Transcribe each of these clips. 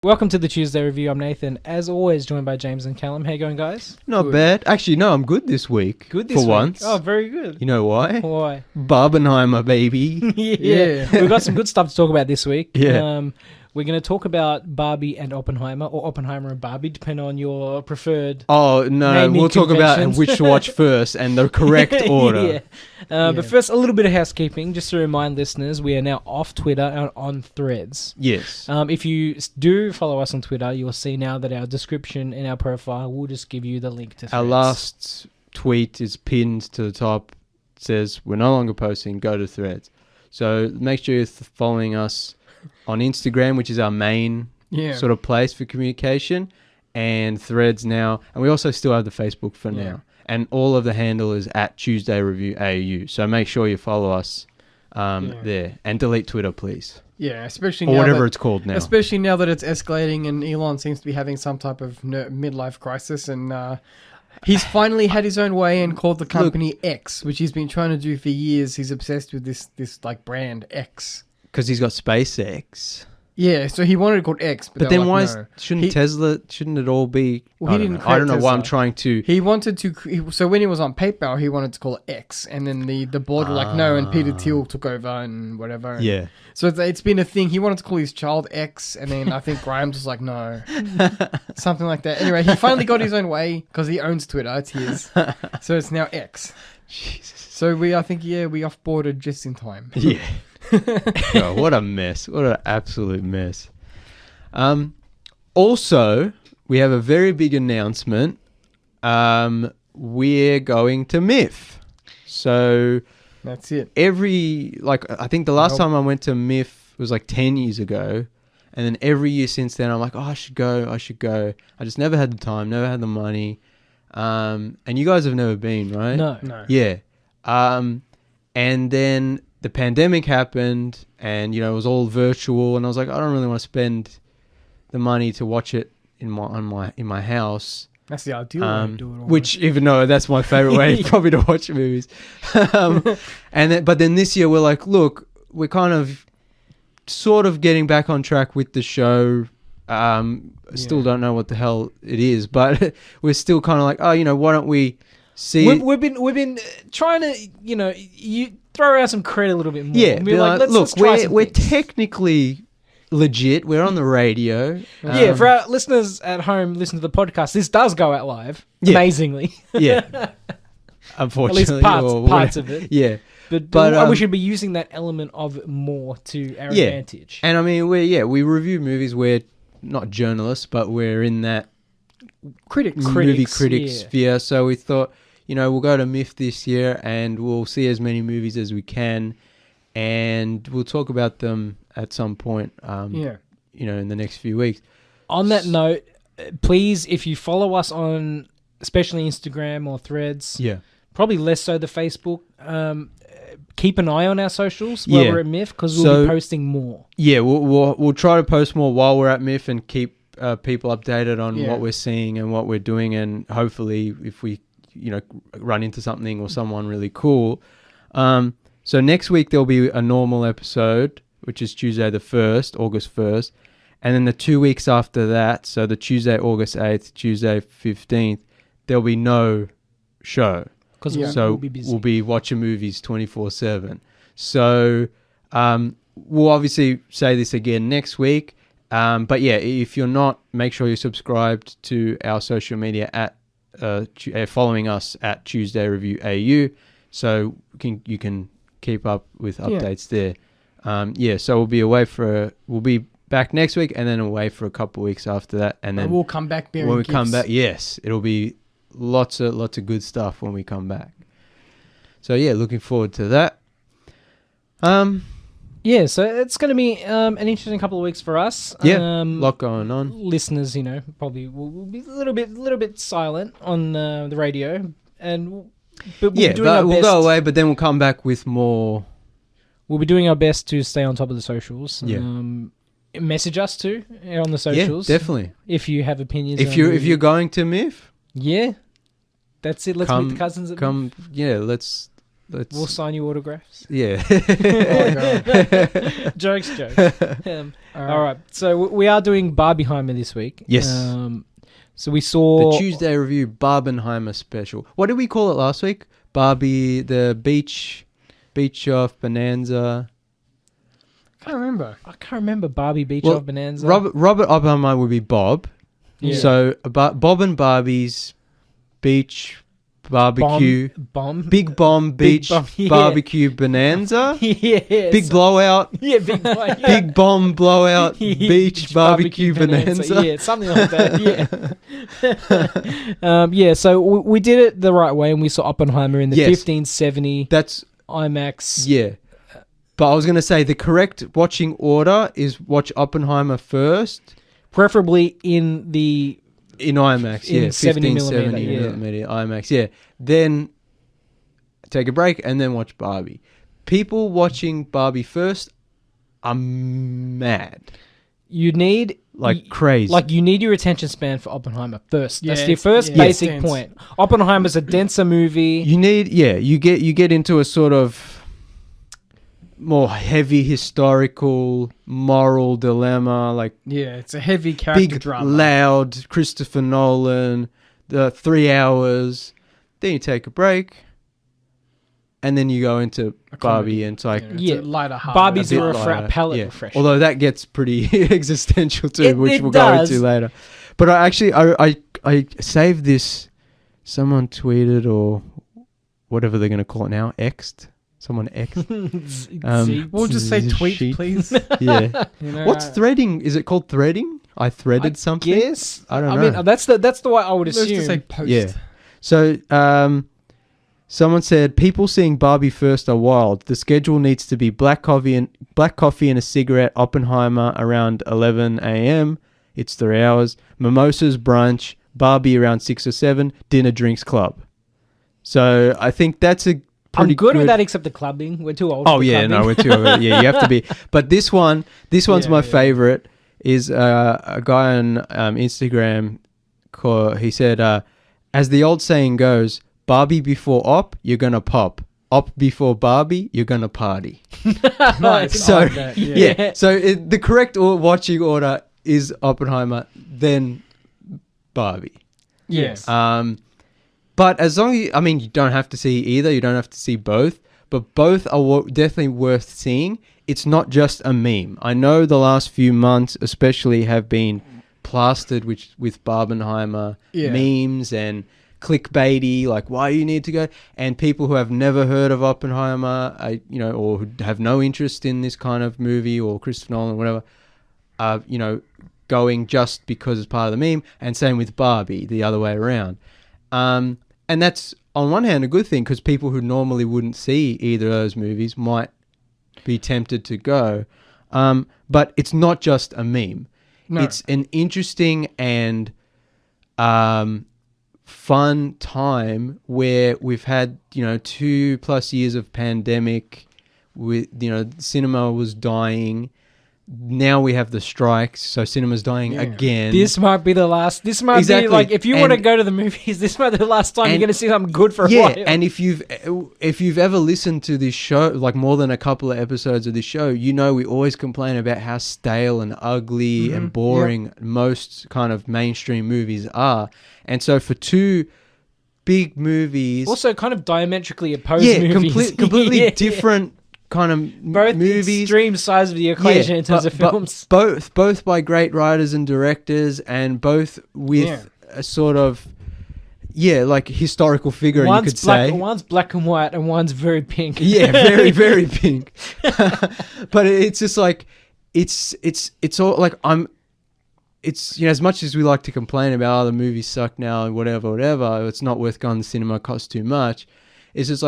Welcome to the Tuesday Review. I'm Nathan, as always, joined by James and Callum. How you going, guys? Not bad. Actually, no, I'm good this week. Good this week? Once. Oh, very good. You know why? Why? Barbenheimer, baby. Yeah. We've got some good stuff to talk about this week. Yeah. We're going to talk about Barbie and Oppenheimer, or Oppenheimer and Barbie, depending on your preferred Oh, no, naming we'll talk about conventions. which to watch first and the correct order. But first, a little bit of housekeeping, just to remind listeners, we are now off Twitter and on Threads. Yes. If you do follow us on Twitter, you'll see now that our description in our profile will just give you the link to Threads. Our last tweet is pinned to the top. It says, we're no longer posting, go to Threads. So make sure you're following us on Instagram, which is our main sort of place for communication, and Threads now. And we also still have the Facebook for now. And all of the handle is at Tuesday Review AU. So make sure you follow us there. And delete Twitter, please. Yeah, especially or now whatever it's called now. Especially now that it's escalating and Elon seems to be having some type of midlife crisis, and he's finally had his own way and called the company X, which he's been trying to do for years. He's obsessed with this like brand X. Because he's got SpaceX. Yeah, so he wanted it called X, but then like, why no. shouldn't it all be? Well, I don't know why I'm trying to. He wanted to. So when he was on PayPal, he wanted to call it X, and then the board were like no, and Peter Thiel took over and whatever. And Yeah. So it's been a thing. He wanted to call his child X, and then I think Grimes was like no, something like that. Anyway, he finally got his own way because he owns Twitter. It's his, so it's now X. Jesus. So we off-boarded just in time. Yeah. God, what a mess. What an absolute mess. Also, we have a very big announcement. We're going to MIF. So That's it. I think the last time I went to MIF was like 10 years ago. And then every year since then, I'm like, oh, I should go. I just never had the time, never had the money. And you guys have never been, right? No. Yeah. And then the pandemic happened, and it was all virtual, and I was like, I don't really want to spend the money to watch it in my house. That's the ideal way to do it. Which, even though that's my favorite way probably to watch movies. But then this year we're like, look, we're kind of sort of getting back on track with the show. Still don't know what the hell it is, but we're still kind of like, oh, why don't we see? We've been trying to, you throw out some credit a little bit more. Yeah, be like, let's try we're some things. Technically legit. We're on the radio. For our listeners at home, listen to the podcast. This does go out live, amazingly. Yeah, unfortunately, at least parts of it. Yeah, but we should be using that element of it more to our advantage. And I mean, we review movies. We're not journalists, but we're in that movie critic sphere. So we thought, we'll go to MIF this year and we'll see as many movies as we can, and we'll talk about them at some point. In the next few weeks. On that note, please, if you follow us on, especially Instagram or Threads, probably less so the Facebook. Keep an eye on our socials while we're at MIF, because we'll be posting more. Yeah, we'll try to post more while we're at MIF and keep people updated on what we're seeing and what we're doing, and hopefully if we run into something or someone really cool. So next week there'll be a normal episode, which is Tuesday the 1st, August 1st, and then the 2 weeks after that, so the Tuesday August 8th, Tuesday 15th, there'll be no show. Because we'll be busy. We'll be watching movies 24/7. So we'll obviously say this again next week. But if you're not, make sure you're subscribed to our social media at following us at Tuesday Review AU, so you can keep up with updates there. So we'll be back next week, and then away for a couple of weeks after that, and then we'll come back bearing when we gifts. come back. Yes, it'll be lots of good stuff when we come back. So looking forward to that. So it's going to be an interesting couple of weeks for us. Lot going on. Listeners, probably will be a little bit silent on the radio, but we'll go away, but then we'll come back with more. We'll be doing our best to stay on top of the socials. Message us too on the socials. Yeah, definitely. If you have opinions. If you're going to MIF. Yeah, that's it. Let's meet the cousins at MIF. Let's We'll sign you autographs. Yeah. Jokes. All right. So we are doing Barbenheimer this week. Yes. So we saw the Tuesday review Barbenheimer special. What did we call it last week? Barbie, the beach off Bonanza. I can't remember. Barbie Beach off Bonanza. Robert Oppenheimer would be Bob. Yeah. So Bob and Barbie's beach barbecue, big bomb beach barbecue bonanza, big blowout, big bomb blowout beach barbecue bonanza, something like that. So we did it the right way, and we saw Oppenheimer in the 1570. That's IMAX. Yeah, but I was going to say the correct watching order is watch Oppenheimer first, preferably in IMAX, in 1570 IMAX, Then take a break and then watch Barbie. People watching Barbie first are mad. You need crazy. You need your attention span for Oppenheimer first. That's your first basic point. Oppenheimer's a denser movie. You get into a sort of more heavy historical moral dilemma, it's a heavy character big drama, loud Christopher Nolan, the 3 hours. Then you take a break, and then you go into Barbie, and it's it's a lighter heart. Barbie's a palate refresher. Although that gets pretty existential too, which we'll go into later. But I saved this. Someone tweeted or whatever they're going to call it now, X'd. Someone X'd. We'll just say tweet, please. Yeah. What's threading? Is it called threading? I threaded something. Yes. I don't know. I mean, that's the way I would assume. Let's just say post. Yeah. So, someone said people seeing Barbie first are wild. The schedule needs to be black coffee and a cigarette. Oppenheimer around 11 a.m. It's 3 hours. Mimosas, brunch. Barbie around 6 or 7. Dinner, drinks, club. So I think that's a pretty I'm good with that, except the clubbing. We're too old. Oh for yeah, clubbing. no, we're too old. Yeah, you have to be. But this one's my favorite. Is a guy on Instagram. He said, as the old saying goes, Barbie before op, you're gonna pop. Op before Barbie, you're gonna party. Nice. So yeah. So the correct watching order is Oppenheimer, then Barbie. Yes. But as long as you don't have to see either. You don't have to see both. But both are definitely worth seeing. It's not just a meme. I know the last few months, especially, have been plastered with Barbenheimer memes and clickbaity, why you need to go, and people who have never heard of Oppenheimer, or who have no interest in this kind of movie or Christopher Nolan, whatever, going just because it's part of the meme, and same with Barbie, the other way around. And that's on one hand a good thing because people who normally wouldn't see either of those movies might be tempted to go. But it's not just a meme. No. It's an interesting and fun time where we've had 2+ years of pandemic. With cinema was dying. Now we have the strikes, so cinema's dying again. This might be the last. This might be if you want to go to the movies, this might be the last time you're going to see something good for a while. Yeah, and if you've ever listened to this show, more than a couple of episodes of this show, we always complain about how stale and ugly and boring most kind of mainstream movies are. And so for two big movies, also kind of diametrically opposed movies, completely different. Kind of both movies, extreme sides of the equation in terms of films. Both by great writers and directors, and both with a sort of historical figure. You could say one's black and white, and one's very pink. Yeah, very very pink. But it's just it's all it's as much as we like to complain about the movies suck now and whatever, it's not worth going to the cinema, it costs too much. It's just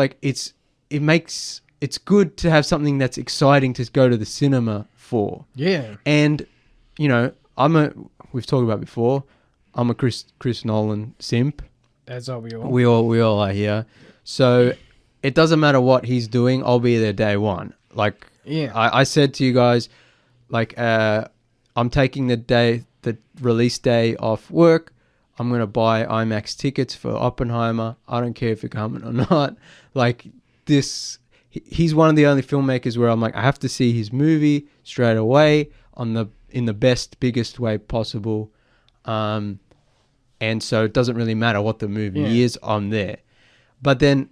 it's good to have something that's exciting to go to the cinema for. Yeah. And, we've talked about before, I'm a Chris Nolan simp. As are we all. We all are here. So it doesn't matter what he's doing, I'll be there day one. I said to you guys, I'm taking the release day off work. I'm going to buy IMAX tickets for Oppenheimer. I don't care if you're coming or not. this. He's one of the only filmmakers where I'm like, I have to see his movie straight away in the best, biggest way possible. And so it doesn't really matter what the movie is, I'm there. But then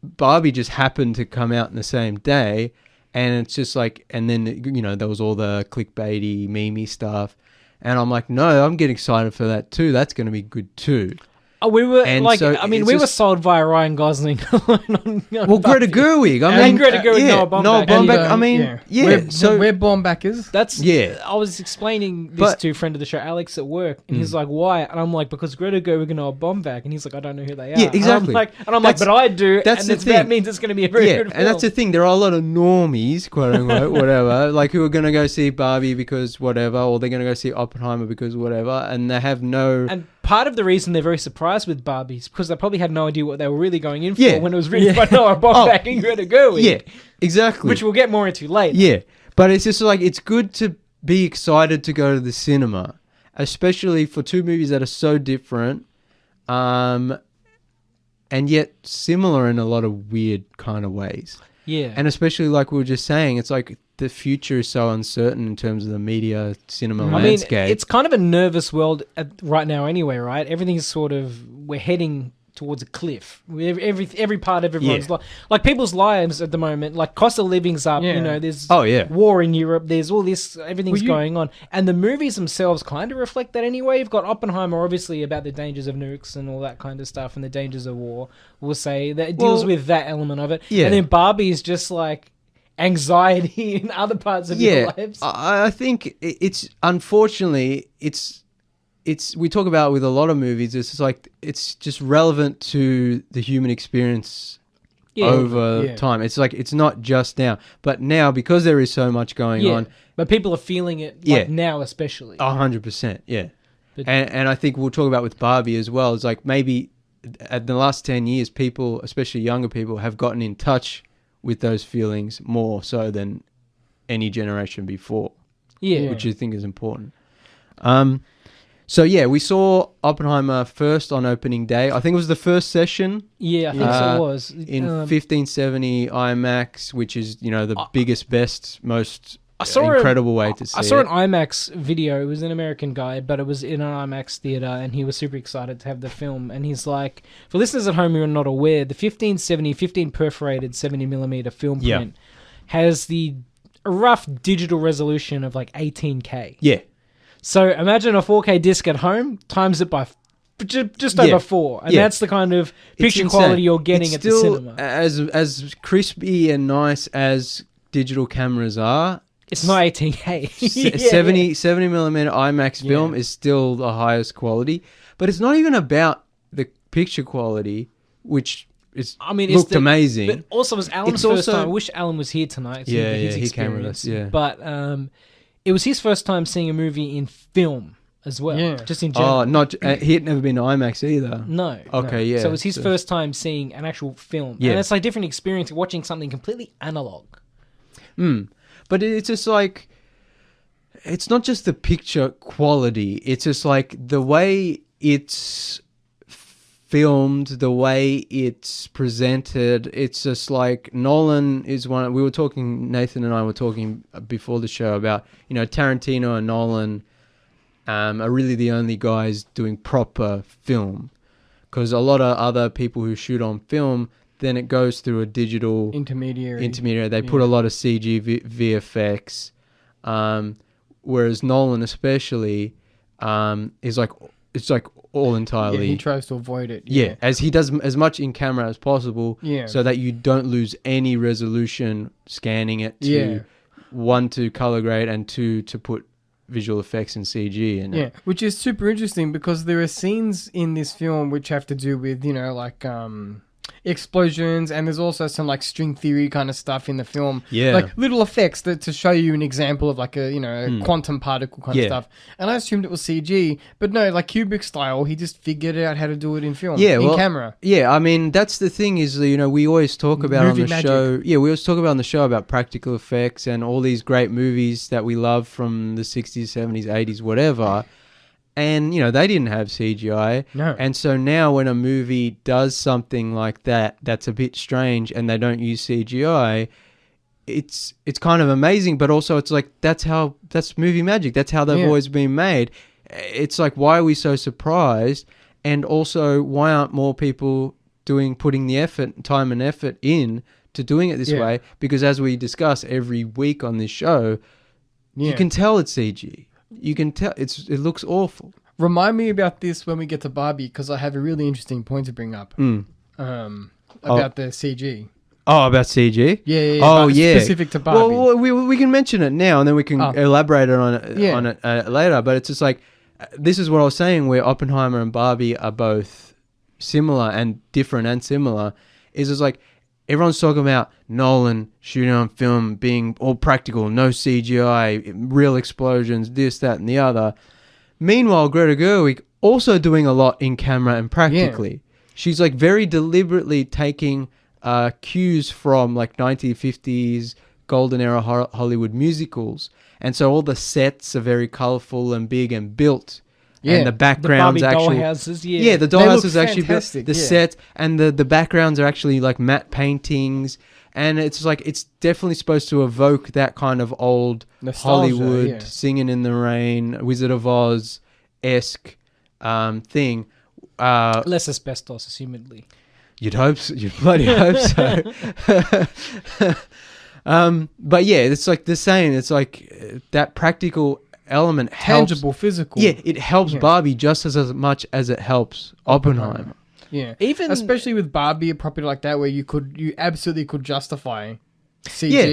Barbie just happened to come out in the same day, and it's just like, and then, you know, there was all the clickbaity, memey stuff. And I'm like, no, I'm getting excited for that too. That's going to be good too. We were and like, so I mean, we were sold via Ryan Gosling. Well, Greta Gerwig. I mean, Greta Gerwig, Noah Baumbach. I mean, we're Baumbachers. That's I was explaining this to a friend of the show, Alex, at work, and he's like, "Why?" And I'm like, "Because Greta Gerwig and Noah Baumbach," and he's like, "I don't know who they are." Yeah, exactly. And I'm like, "But I do." That's and that means it's going to be a very good film. And that's the thing. There are a lot of normies, quote unquote, whatever, like who are going to go see Barbie because whatever, or they're going to go see Oppenheimer because whatever, and they have no. And part of the reason they're very surprised with Barbie is because they probably had no idea what they were really going in for when it was written by Noah Baumbach and Greta Gerwig. Yeah, exactly. Which we'll get more into later. Yeah, but it's just like, it's good to be excited to go to the cinema, especially for two movies that are so different, and yet similar in a lot of weird kind of ways. Yeah. And especially like we were just saying, it's like the future is so uncertain in terms of the media cinema landscape. I mean, it's kind of a nervous world right now anyway, right? Everything's sort of, we're heading towards a cliff. Every part of everyone's life. Like people's lives at the moment, like cost of living's up, you know, there's war in Europe, there's all this, everything's going on. And the movies themselves kind of reflect that anyway. You've got Oppenheimer, obviously, about the dangers of nukes and all that kind of stuff and the dangers of war, we'll say. That it deals with that element of it. Yeah. And then Barbie is just like anxiety in other parts of your lives. I think it's, unfortunately, it's we talk about with a lot of movies, it's just like, it's just relevant to the human experience over time. It's like, it's not just now, but now because there is so much going on, but people are feeling it like now especially 100%. And I think we'll talk about with Barbie as well. It's like, maybe at the last 10 years, people, especially younger people, have gotten in touch with those feelings more so than any generation before, which I think is important. So we saw Oppenheimer first on opening day. I think it was the first session. Yeah, I think so it was. In 1570 IMAX, which is, you know, the biggest, best, most incredible way to see it. I saw an IMAX video. It was an American guy, but it was in an IMAX theater, and he was super excited to have the film. And he's like, for listeners at home who are not aware, the 15 perforated 70mm film print has the rough digital resolution of like 18K. Yeah. So imagine a 4K disc at home, times it by just over 4. And that's the kind of picture quality you're getting at the cinema. As crispy and nice as digital cameras are, it's not 18K. 70mm IMAX film is still the highest quality. But it's not even about the picture quality, which is looked amazing. But also, it was Alan's first time. I wish Alan was here tonight. He came with us. Yeah. But it was his first time seeing a movie in film as well, just in general. He had never been to IMAX either. No. Okay, yeah. So it was his first time seeing an actual film. Yeah. And it's like a different experience watching something completely analog. But it's just like, it's not just the picture quality. It's just like the way it's filmed, the way it's presented. It's just like, Nolan is one. We were talking, Nathan and I were talking before the show about, you know, Tarantino and Nolan are really the only guys doing proper film, because a lot of other people who shoot on film, then it goes through a digital intermediary. They put a lot of CG VFX, whereas Nolan especially is like, it's like all entirely. Yeah, he tries to avoid it. Yeah, as he does as much in camera as possible, so that you don't lose any resolution scanning it to one, to color grade, and two, to put visual effects and CG in it. Which is super interesting, because there are scenes in this film which have to do with, you know, like explosions, and there's also some like string theory kind of stuff in the film, like little effects that to show you an example of like a, you know, a quantum particle kind of stuff. And I assumed it was CG, but no, like Kubrick style, he just figured out how to do it in film, in camera. I mean, that's the thing is, you know, we always talk about movie on the magic. Show we always talk about on the show about practical effects and all these great movies that we love from the 60s, 70s, 80s, whatever. And, they didn't have CGI. No. And so now when a movie does something like that, that's a bit strange and they don't use CGI, it's kind of amazing, but also it's like, that's movie magic. That's how they've always been made. It's like, why are we so surprised? And also, why aren't more people putting the time and effort in to doing it this way? Because as we discuss every week on this show, you can tell it's CG. You can tell it looks awful. Remind me about this when we get to Barbie, because I have a really interesting point to bring up about the CG. Oh, about CG? Yeah. Oh, yeah. Specific to Barbie. Well, we can mention it now, and then we can elaborate on it later. But it's just like, this is what I was saying, where Oppenheimer and Barbie are both similar and different and similar. Is it's like, everyone's talking about Nolan shooting on film, being all practical, no CGI, real explosions, this, that, and the other. Meanwhile, Greta Gerwig also doing a lot in camera and practically. Yeah. She's like very deliberately taking cues from like 1950s golden era Hollywood musicals. And so all the sets are very colorful and big and built. Yeah, and the backgrounds the actually dollhouses, the dollhouses actually built. The set and the backgrounds are actually like matte paintings, and it's like, it's definitely supposed to evoke that kind of old nostalgia, Hollywood Singing in the Rain, Wizard of Oz esque thing. Less asbestos, assumedly. You'd hope so. You'd bloody hope so. But yeah, it's like the saying. It's like that practical element helps, tangible, physical. Yeah, it helps Barbie just as much as it helps Oppenheimer. Yeah, even especially with Barbie, a property like that where you absolutely could justify CG. Yeah.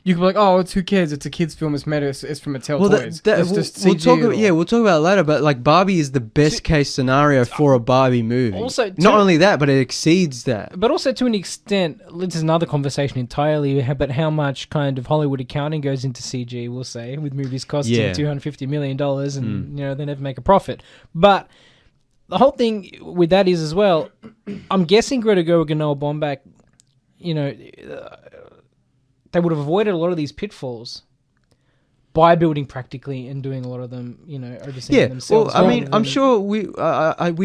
You could be like, oh, who cares? It's a kids' film. It's meta. It's from Mattel Toys. We'll talk about it later. But like, Barbie is the best case scenario for a Barbie movie. Also, not only that, but it exceeds that. But also, to an extent, this is another conversation entirely. But how much kind of Hollywood accounting goes into CG? We'll say, with movies costing $250 million, and they never make a profit. But the whole thing with that is as well, I'm guessing Greta Gerwig and Noah Baumbach, they would have avoided a lot of these pitfalls by building practically and doing a lot of them, overseeing themselves. Well, I mean, I'm sure we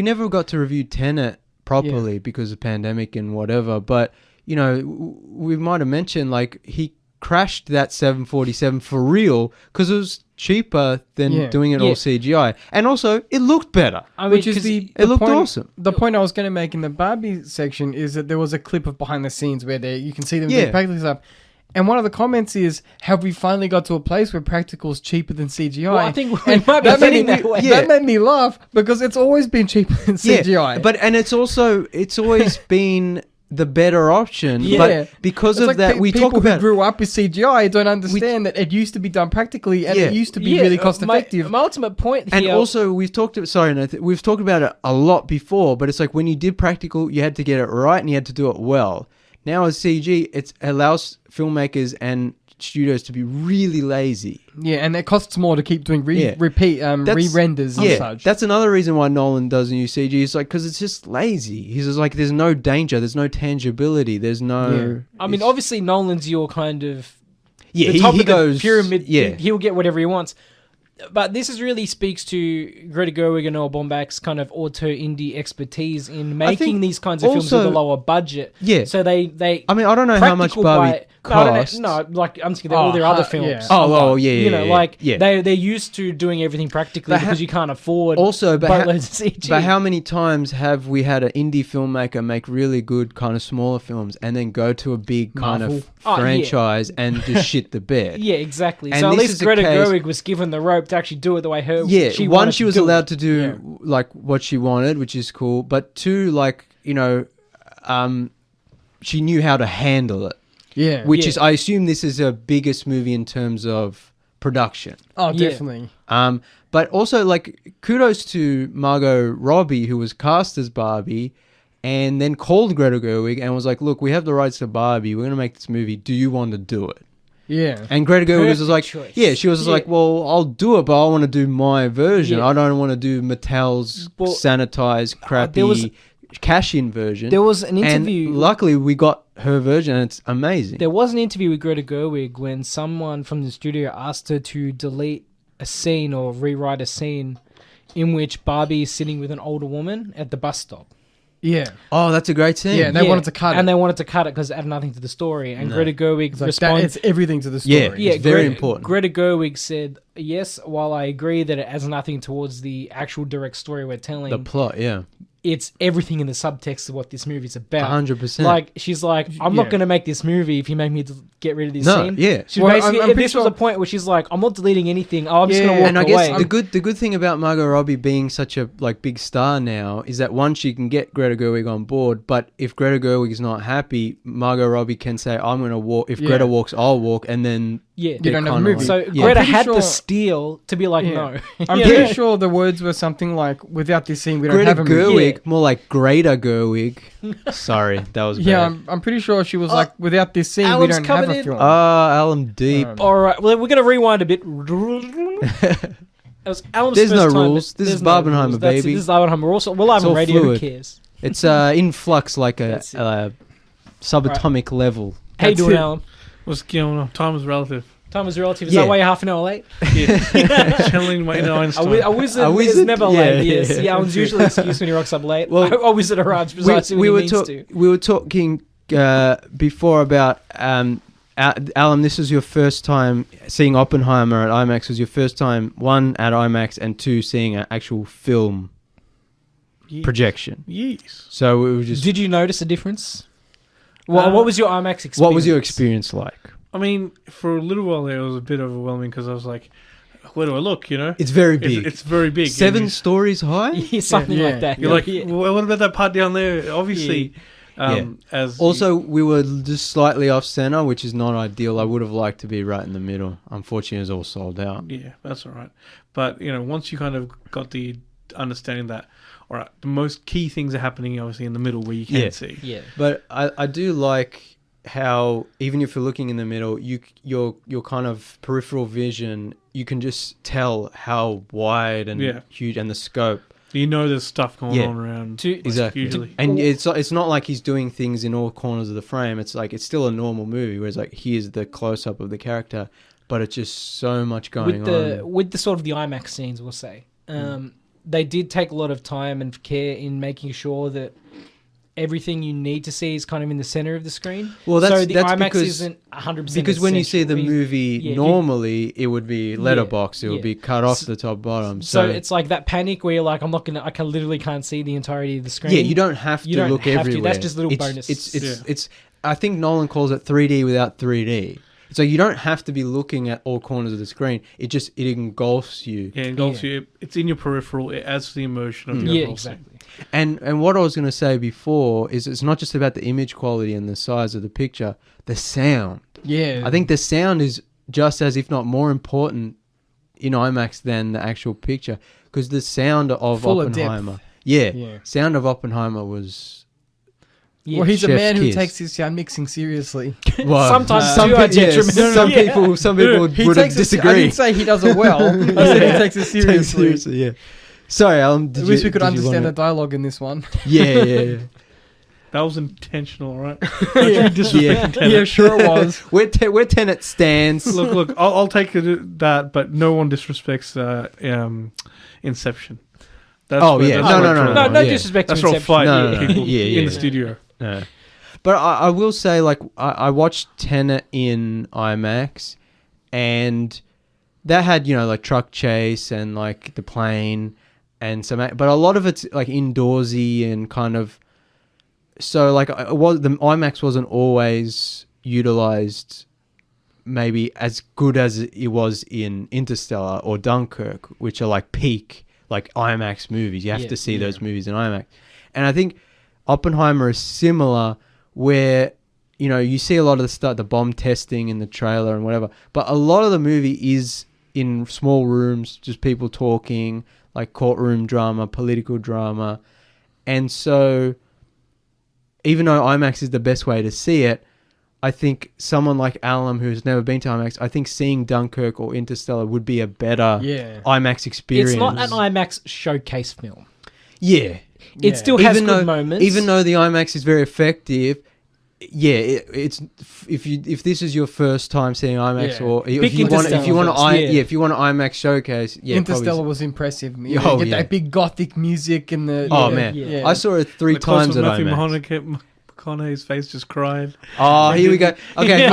never got to review Tenet properly because of pandemic and whatever, but, we might have mentioned, like, he crashed that 747 for real because it was cheaper than doing it all CGI. And also, it looked better. I mean, it looked awesome. The point I was going to make in the Barbie section is that there was a clip of behind the scenes where you can see them doing practical stuff. And one of the comments is, have we finally got to a place where practical is cheaper than CGI? Well, I think we might be getting that way. That made me laugh because it's always been cheaper than CGI. But it's always been the better option. Yeah. But because of that, we talk about... People who grew up with CGI don't understand that it used to be done practically and it used to be really cost effective. My ultimate point here... And also, we've talked about it a lot before, but it's like when you did practical, you had to get it right and you had to do it well. Now as CG, it allows filmmakers and studios to be really lazy. Yeah, and it costs more to keep doing re-renders and such. That's another reason why Nolan doesn't use CG. It's like, because it's just lazy. He's just like, there's no danger, there's no tangibility, there's no... Yeah. I mean, obviously Nolan's your kind of... Yeah, the top of goes... the pyramid. Yeah. He'll get whatever he wants. But this really speaks to Greta Gerwig and Noah Baumbach's kind of auto-indie expertise in making these kinds of films with a lower budget. Yeah. So they I mean, I don't know how much Barbie cost. No, like, I'm thinking all their other films. Yeah. Oh, yeah. They're used to doing everything practically because you can't afford boatloads of CG. But how many times have we had an indie filmmaker make really good kind of smaller films and then go to a big kind of franchise and just shit the bed? Yeah, exactly. And so at least Greta Gerwig was given the rope to actually do it the way she wanted. She was allowed to do like what she wanted, which is cool. But two, like, she knew how to handle it. Yeah. Which is, I assume this is her biggest movie in terms of production. Oh, definitely. But also, like, kudos to Margot Robbie, who was cast as Barbie, and then called Greta Gerwig and was like, look, we have the rights to Barbie. We're going to make this movie. Do you want to do it? Yeah. And Greta Gerwig was like, she was like, well, I'll do it, but I want to do my version. I don't want to do Mattel's sanitized, crappy cash-in version. There was an interview. And luckily, we got her version, and it's amazing. There was an interview with Greta Gerwig when someone from the studio asked her to delete a scene or rewrite a scene in which Barbie is sitting with an older woman at the bus stop. Yeah. Oh, that's a great scene. Yeah, and they wanted to cut it. And they wanted to cut it because it had nothing to the story. And Greta Gerwig responds... It's everything to the story. Yeah, it's very important. Greta Gerwig said, yes, while I agree that it has nothing towards the actual direct story we're telling... The plot, yeah. It's everything in the subtext of what this movie's about. 100%. Like, she's like, I'm not going to make this movie if you make me get rid of this scene. Yeah. She basically, this was a point where she's like, I'm not deleting anything. I'm just going to walk away. And I guess the good thing about Margot Robbie being such a big star now is that one, she can get Greta Gerwig on board, but if Greta Gerwig is not happy, Margot Robbie can say, I'm going to walk. If Greta walks, I'll walk, and then you don't have a movie. So Greta had the steal to be like, no. I'm pretty sure the words were something like, without this scene, we don't have a movie. Greta Gerwig, more like Greta Gerwig. Sorry, that was bad. Yeah, I'm pretty sure she was like, without this scene, we don't have a film. Alan Deep. All right, well, we're going to rewind a bit. There's no rules. This is Barbenheimer, baby. This is Barbenheimer. We're also live on radio. Who cares? It's in flux like a subatomic level. How you doing, Alan? What's going on? Time is relative. Time is relative. Is that why you're half an hour late? Yeah. Channeling my inner Einstein. A wizard is never late. Yes. Yeah, Alan's usually excused when he rocks up late. Well, a wizard arrives precisely when he means to. We were talking before about Alan, this was your first time seeing Oppenheimer at IMAX. Was your first time, one, at IMAX, and two, seeing an actual film projection. Yes. So it was just... Did you notice a difference? Well, what was your IMAX experience? What was your experience like? I mean, for a little while there, it was a bit overwhelming because I was like, where do I look, you know? It's very big. It's very big. 7 stories high? Something like that. You're like, well, what about that part down there? Obviously... we were just slightly off center, which is not ideal. I would have liked to be right in the middle. Unfortunately, it was all sold out. Yeah, that's all right. But once you kind of got the understanding that, all right, the most key things are happening obviously in the middle where you can see. Yeah. But I do like how even if you're looking in the middle, your kind of peripheral vision, you can just tell how wide and huge and the scope. You know there's stuff going on around. Exactly. Usually. And it's not like he's doing things in all corners of the frame. It's like it's still a normal movie, whereas like here's the close-up of the character, but it's just so much going on. With the sort of the IMAX scenes, we'll say, they did take a lot of time and care in making sure that everything you need to see is kind of in the center of the screen. Well, the IMAX isn't 100% because when you see the movie normally, it would be letterbox. It would be cut off the top bottom. So it's like that panic where you're like, I literally can't see the entirety of the screen. Yeah, you don't have to look everywhere. That's just little bonus. It's. I think Nolan calls it 3D without 3D. So you don't have to be looking at all corners of the screen. It engulfs you. Yeah, it engulfs you. It's in your peripheral. It adds to the emotion of the overall exactly. Scene. And what I was going to say before is it's not just about the image quality and the size of the picture, the sound. Yeah. I think the sound is just as, if not more important in IMAX than the actual picture, because the sound of Oppenheimer. Sound of Oppenheimer was... Yeah. Well, he's a man who takes his sound mixing seriously. Well, sometimes some people would disagree. I didn't say he does it well. I said he takes it seriously. Yeah. Sorry, Alan. At least we could understand the dialogue in this one. Yeah. That was intentional, right? Yeah, sure it was. We're Tenet stands. Look. I'll take that, but no one disrespects Inception. No disrespect to That's all Inception. people in the studio. No. But I will say, like, I watched Tenet in IMAX, and that had, like, truck chase and, like, the plane and some... But a lot of it's, like, indoorsy and kind of... So, like, the IMAX wasn't always utilized maybe as good as it was in Interstellar or Dunkirk, which are, like, peak, like, IMAX movies. You have to see those movies in IMAX. And I think Oppenheimer is similar, where, you see a lot of the stuff, the bomb testing in the trailer and whatever, but a lot of the movie is in small rooms, just people talking, like courtroom drama, political drama. And so even though IMAX is the best way to see it, I think someone like Alan, who's never been to IMAX, I think seeing Dunkirk or Interstellar would be a better IMAX experience. It's not an IMAX showcase film. Yeah. It still has good moments. Even though the IMAX is very effective, it's if this is your first time seeing IMAX, or if you want an IMAX showcase, Interstellar was impressive. You get that big gothic music and the I saw it 3 times at IMAX. McConaughey's face just cried. Oh, here we go. Okay,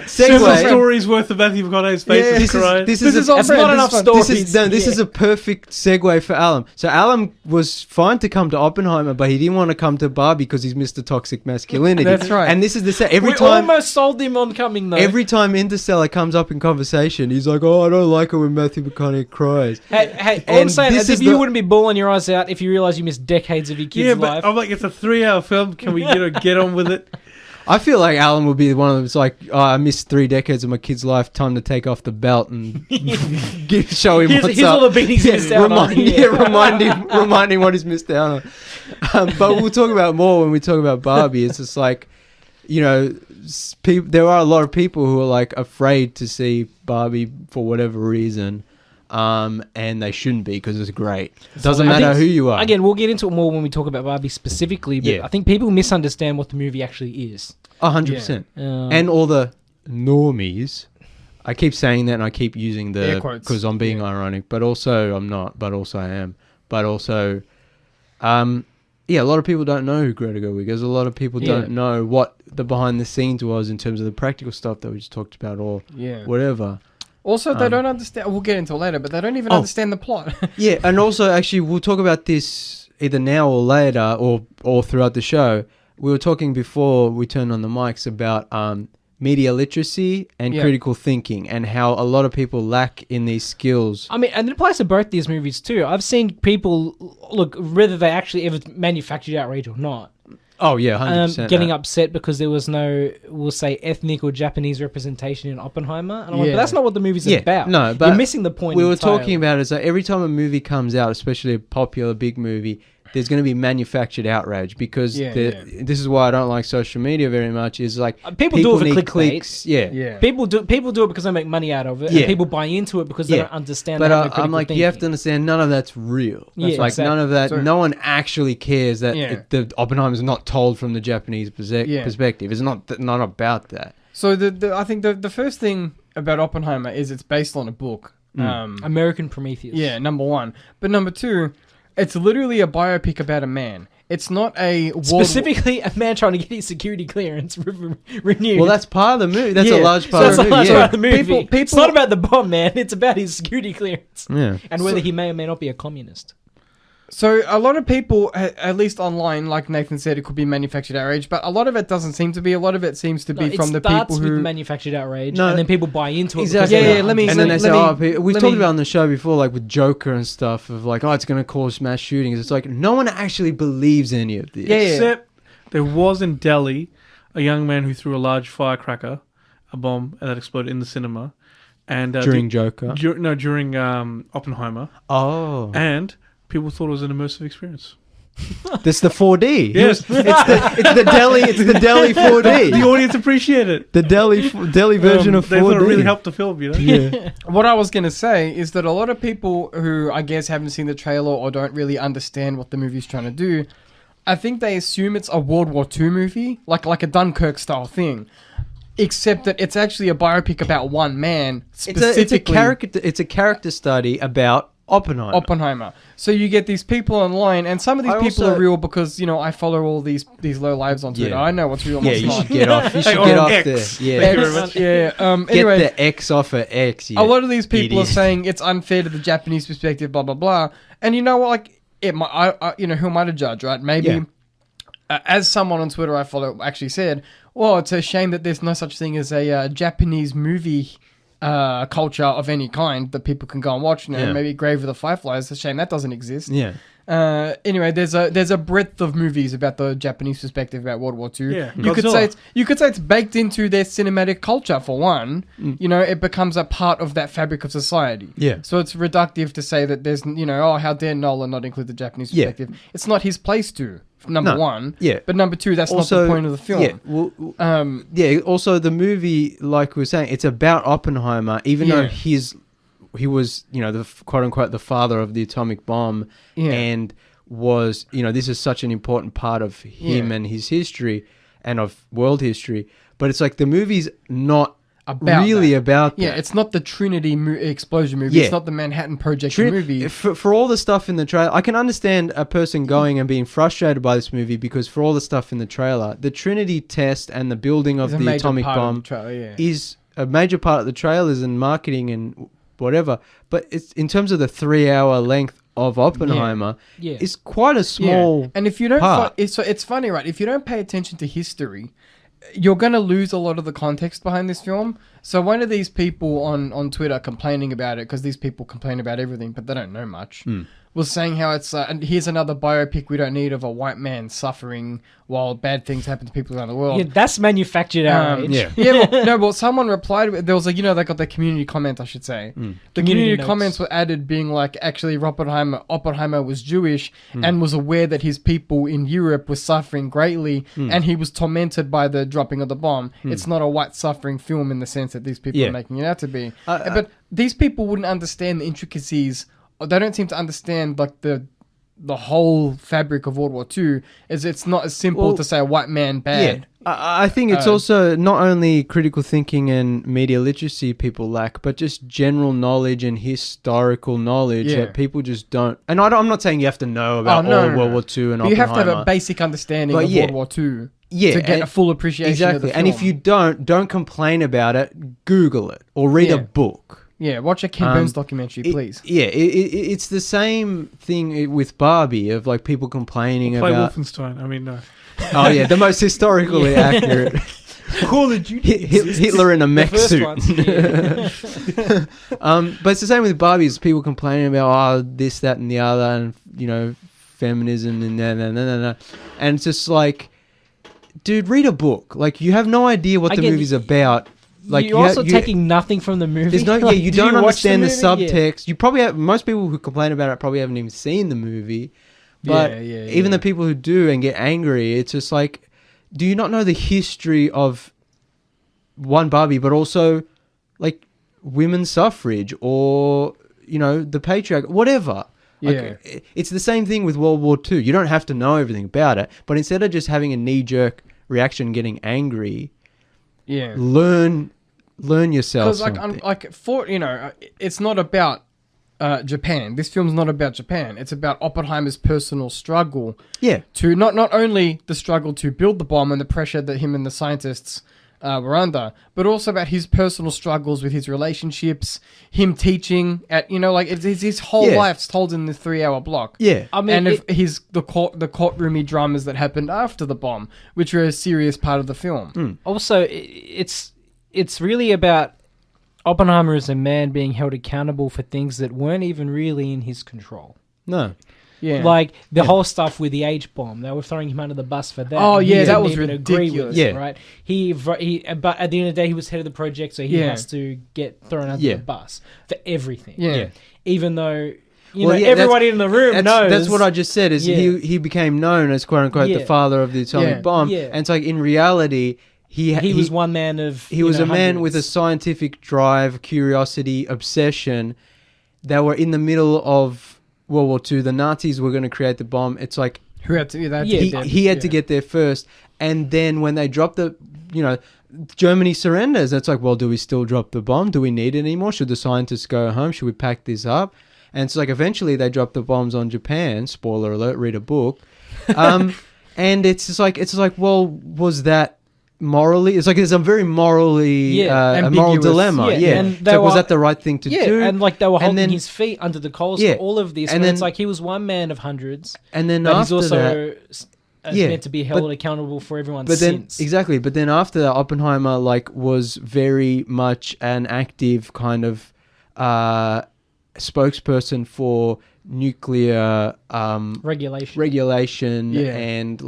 several stories worth of Matthew McConaughey's face just cried. This is not enough stories. This is a perfect segue for Alan. So Alan was fine to come to Oppenheimer, but he didn't want to come to Barbie because he's Mr. Toxic Masculinity. That's right. And this is we almost sold him on coming though. Every time Interstellar comes up in conversation, he's like, "Oh, I don't like it when Matthew McConaughey cries." Hey, all I'm saying is if you wouldn't be bawling your eyes out if you realize you missed decades of your kid's life. I'm like, it's a 3-hour film. Can we get on with it? I feel like Alan will be one of them. It's like, I missed 3 decades of my kid's life. Time to take off the belt and show him what's up. Here's all the beanies he missed out on. Remind him what he's missed out on. But we'll talk about more when we talk about Barbie. It's just like, there are a lot of people who are like afraid to see Barbie for whatever reason. And they shouldn't be because it's great. It doesn't matter who you are. Again, we'll get into it more when we talk about Barbie specifically, but I think people misunderstand what the movie actually is. 100%. And all the normies. I keep saying that and I keep using the because I'm being ironic, but also I'm not, but also I am. But also, a lot of people don't know who Greta Gerwig is. A lot of people don't know what the behind the scenes was in terms of the practical stuff that we just talked about or whatever. Also, they don't understand. We'll get into it later, but they don't even understand the plot. And also, actually, we'll talk about this either now or later, or throughout the show. We were talking before we turned on the mics about media literacy and critical thinking, and how a lot of people lack in these skills. I mean, and it applies to both these movies too. I've seen people whether they actually ever manufactured outrage or not. Oh yeah, 100%. Getting upset because there was no, we'll say, ethnic or Japanese representation in Oppenheimer, and I'm like, but that's not what the movie's about. No, but you're missing the point. We were talking about is that every time a movie comes out, especially a popular big movie, there's going to be manufactured outrage because this is why I don't like social media very much. Is like people do it for clickbait. Clicks. People do it because they make money out of it. And people buy into it because they don't understand. But I'm like, you have to understand, none of that's real. None of that. No one actually cares that the Oppenheimer is not told from the Japanese perspective. It's not about that. So I think the first thing about Oppenheimer is it's based on a book, American Prometheus. Yeah, number one. But number two, it's literally a biopic about a man. It's not a specifically a man trying to get his security clearance renewed. Well, that's part of the movie. That's a large part of the movie. Part of the movie. It's not about the bomb, man. It's about his security clearance. Yeah. And whether he may or may not be a communist. So a lot of people, at least online, like Nathan said, it could be manufactured outrage, but a lot of it doesn't seem to be. A lot of it seems to be from the people who... with manufactured outrage, and then people buy into it. Exactly. And then they say, we talked about on the show before, like with Joker and stuff, of like, it's going to cause mass shootings. It's like, no one actually believes any of this. Except there was in Delhi a young man who threw a large firecracker, a bomb, that exploded in the cinema. And during Joker? During Oppenheimer. Oh. And... people thought it was an immersive experience. This the 4D. Yes, it's the Delhi 4D. The audience appreciate it. The Delhi version of 4D. They thought it really helped the film, you know. Yeah. What I was gonna say is that a lot of people who I guess haven't seen the trailer or don't really understand what the movie's trying to do, I think they assume it's a World War II movie, like a Dunkirk style thing. Except that it's actually a biopic about one man. Specifically, it's a character study about Oppenheimer. So you get these people online, and some of these people are real because I follow all these low lives on Twitter. I know what's real and what's not. You should get off. You should get off X. there. Thank you very much. Anyway, get the X off of X. A lot of these people are saying it's unfair to the Japanese perspective, blah blah blah. And you know what? Like, it might, who am I to judge, right? Maybe. As someone on Twitter I follow actually said, well, it's a shame that there's no such thing as a Japanese movie culture of any kind that people can go and watch. Maybe Grave of the Fireflies. It's a shame that doesn't exist. Anyway, there's a breadth of movies about the Japanese perspective about World War II. You could say it's baked into their cinematic culture for one. It becomes a part of that fabric of society. So it's reductive to say that there's how dare Nolan not include the Japanese perspective? It's not his place to. Number one, but number two, that's also, not the point of the film. Also, the movie, like we were saying, it's about Oppenheimer, even though he was, the quote unquote the father of the atomic bomb, and was, this is such an important part of him and his history and of world history. But it's like the movie's not about that. Yeah, it's not the Trinity explosion movie. It's not the Manhattan Project movie. For all the stuff in the trailer, I can understand a person going and being frustrated by this movie because for all the stuff in the trailer, the Trinity test and the building of the atomic bomb is a major part of the trailers and marketing and whatever. But it's in terms of the 3-hour length of Oppenheimer, it's quite a small And if you don't, part. it's funny, right? If you don't pay attention to history, you're going to lose a lot of the context behind this film. So one of these people on Twitter complaining about it, because these people complain about everything, but they don't know much, was saying how it's, and here's another biopic we don't need of a white man suffering while bad things happen to people around the world. Yeah, that's manufactured outrage. Well, someone replied, there was like, they got the community comment, I should say. The community comments were added being like, actually, Oppenheimer was Jewish and was aware that his people in Europe were suffering greatly and he was tormented by the dropping of the bomb. It's not a white suffering film in the sense that these people are making it out to be. But these people wouldn't understand the intricacies. They don't seem to understand like the whole fabric of World War II. It's not as simple to say a white man bad. I think it's also not only critical thinking and media literacy people lack, but just general knowledge and historical knowledge that people just don't. And I'm not saying you have to know about World War II and Oppenheimer. You have to have a basic understanding of World War II to get a full appreciation of the film. And if you don't complain about it, Google it or read a book. Yeah, watch a Ken Burns documentary, please. It's the same thing with Barbie of like people complaining about. Play Wolfenstein. I mean, no. Oh yeah, the most historically accurate. Call of Duty. Hitler in a mech suit. Ones, but it's the same with Barbie. It's people complaining about this, that, and the other, and feminism and no. And it's just like, dude, read a book. Like you have no idea what the movie's about. Like you're also taking nothing from the movie. There's no, you don't understand the subtext. You probably have, most people who complain about it probably haven't even seen the movie. But even the people who do and get angry, it's just like, do you not know the history of one Barbie, but also like women's suffrage or, the patriarch, whatever. Like, it's the same thing with World War II. You don't have to know everything about it, but instead of just having a knee-jerk reaction, getting angry, learn yourself. Because it's not about Japan. This film's not about Japan. It's about Oppenheimer's personal struggle. To not only the struggle to build the bomb and the pressure that him and the scientists were under, but also about his personal struggles with his relationships, him teaching at, it's his whole life's told in the 3-hour block. I mean, and the courtroomy dramas that happened after the bomb, which are a serious part of the film. Also, it's really about Oppenheimer as a man being held accountable for things that weren't even really in his control. No. Yeah. Like the whole stuff with the H bomb, they were throwing him under the bus for that. Oh yeah, that was even ridiculous. Agree with, right? But at the end of the day, he was head of the project, so he has to get thrown under the bus for everything. Yeah. Even though everybody in the room knows. That's what I just said. Is he became known as quote unquote the father of the atomic bomb? Yeah. And it's like in reality, he was one man of. He was a man with a scientific drive, curiosity, obsession. That were in the middle of World War II, the Nazis were going to create the bomb. It's like who had to? He had to get there first, and then when they dropped Germany surrenders. It's like, well, do we still drop the bomb? Do we need it anymore? Should the scientists go home? Should we pack this up? And it's like eventually they dropped the bombs on Japan. Spoiler alert. Read a book. And it's just like, well, was that morally? It's like there's a very morally a moral dilemma. And was that the right thing to do? And like they were holding his feet under the coals for all of this. And then it's like he was one man of hundreds. And then but after he's also that, meant to be held accountable for everyone's sins. Exactly. But then after that, Oppenheimer was very much an active kind of spokesperson for nuclear regulation and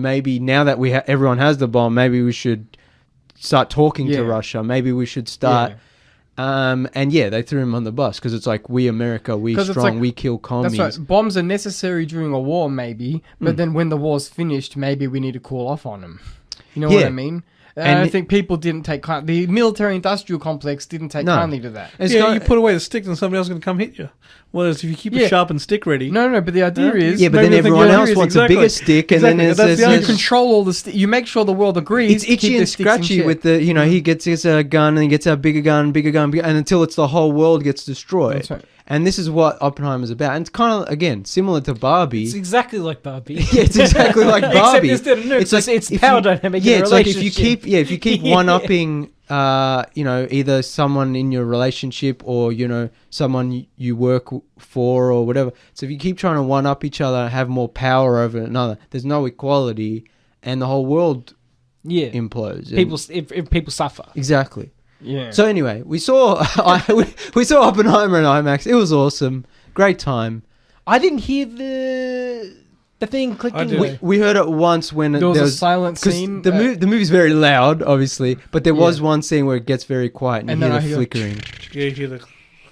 maybe now that everyone has the bomb, maybe we should start talking to Russia, maybe we should start they threw him on the bus because it's like, we America, we strong, we kill commies. That's right. Bombs are necessary during a war maybe, but then when the war's finished, maybe we need to cool off on them. You know what I mean? And I think people didn't take the military-industrial complex didn't take kindly to that. You put away the stick and somebody else is going to come hit you. Whereas if you keep a sharpened stick ready... No, but the idea is... Yeah, but then everyone else wants a bigger stick, and then you control all the you make sure the world agrees. It's itchy and scratchy with the... he gets a gun, and he gets a bigger gun, and until it's the whole world gets destroyed. That's right. And this is what Oppenheimer's about. And it's kind of, again, similar to Barbie. It's exactly like Barbie. Yeah, it's exactly like Barbie. It's power dynamic. Yeah, it's like if you keep one-upping, either someone in your relationship or someone you work for or whatever. So if you keep trying to one-up each other and have more power over another, there's no equality, and the whole world implodes. If people suffer. Exactly. Yeah. So anyway, we saw we saw Oppenheimer in IMAX. It was awesome. Great time. I didn't hear the thing clicking. We heard it once when there was a silent scene. The movie's very loud, obviously, but there was one scene where it gets very quiet and you hear the flickering. You hear the...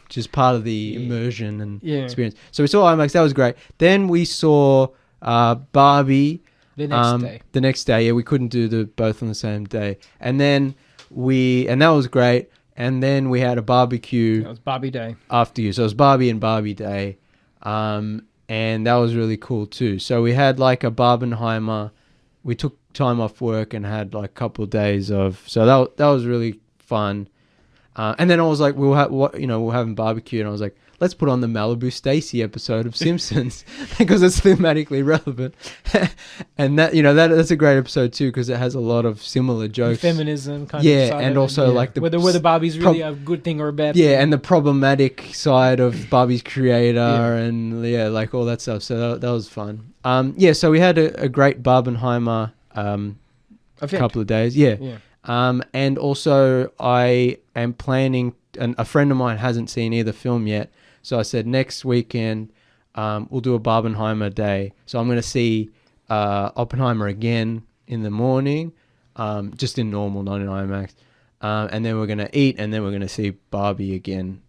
Just part of the immersion and experience. So we saw IMAX. That was great. Then we saw Barbie. The next day. The next day, we couldn't do both on the same day. And then and that was great. And then we had a barbecue. That was Barbie Day. After you. So it was Barbie and Barbie Day. And that was really cool too. So we had like a Barbenheimer. We took time off work and had like a couple of days of... So that was really fun. And then I was like, we're having barbecue. And I was like, let's put on the Malibu Stacy episode of Simpsons because it's thematically relevant. And that's a great episode too because it has a lot of similar jokes. Feminism kind of side and of also like whether Barbie's really a good thing or a bad thing. Yeah, and the problematic side of Barbie's creator and like all that stuff. So that was fun. So we had a great Barbenheimer couple of days. Yeah. And also I am planning, and a friend of mine hasn't seen either film yet. So I said next weekend we'll do a Barbenheimer day. So I'm going to see Oppenheimer again in the morning, just in normal, not in IMAX. And then we're going to eat, and then we're going to see Barbie again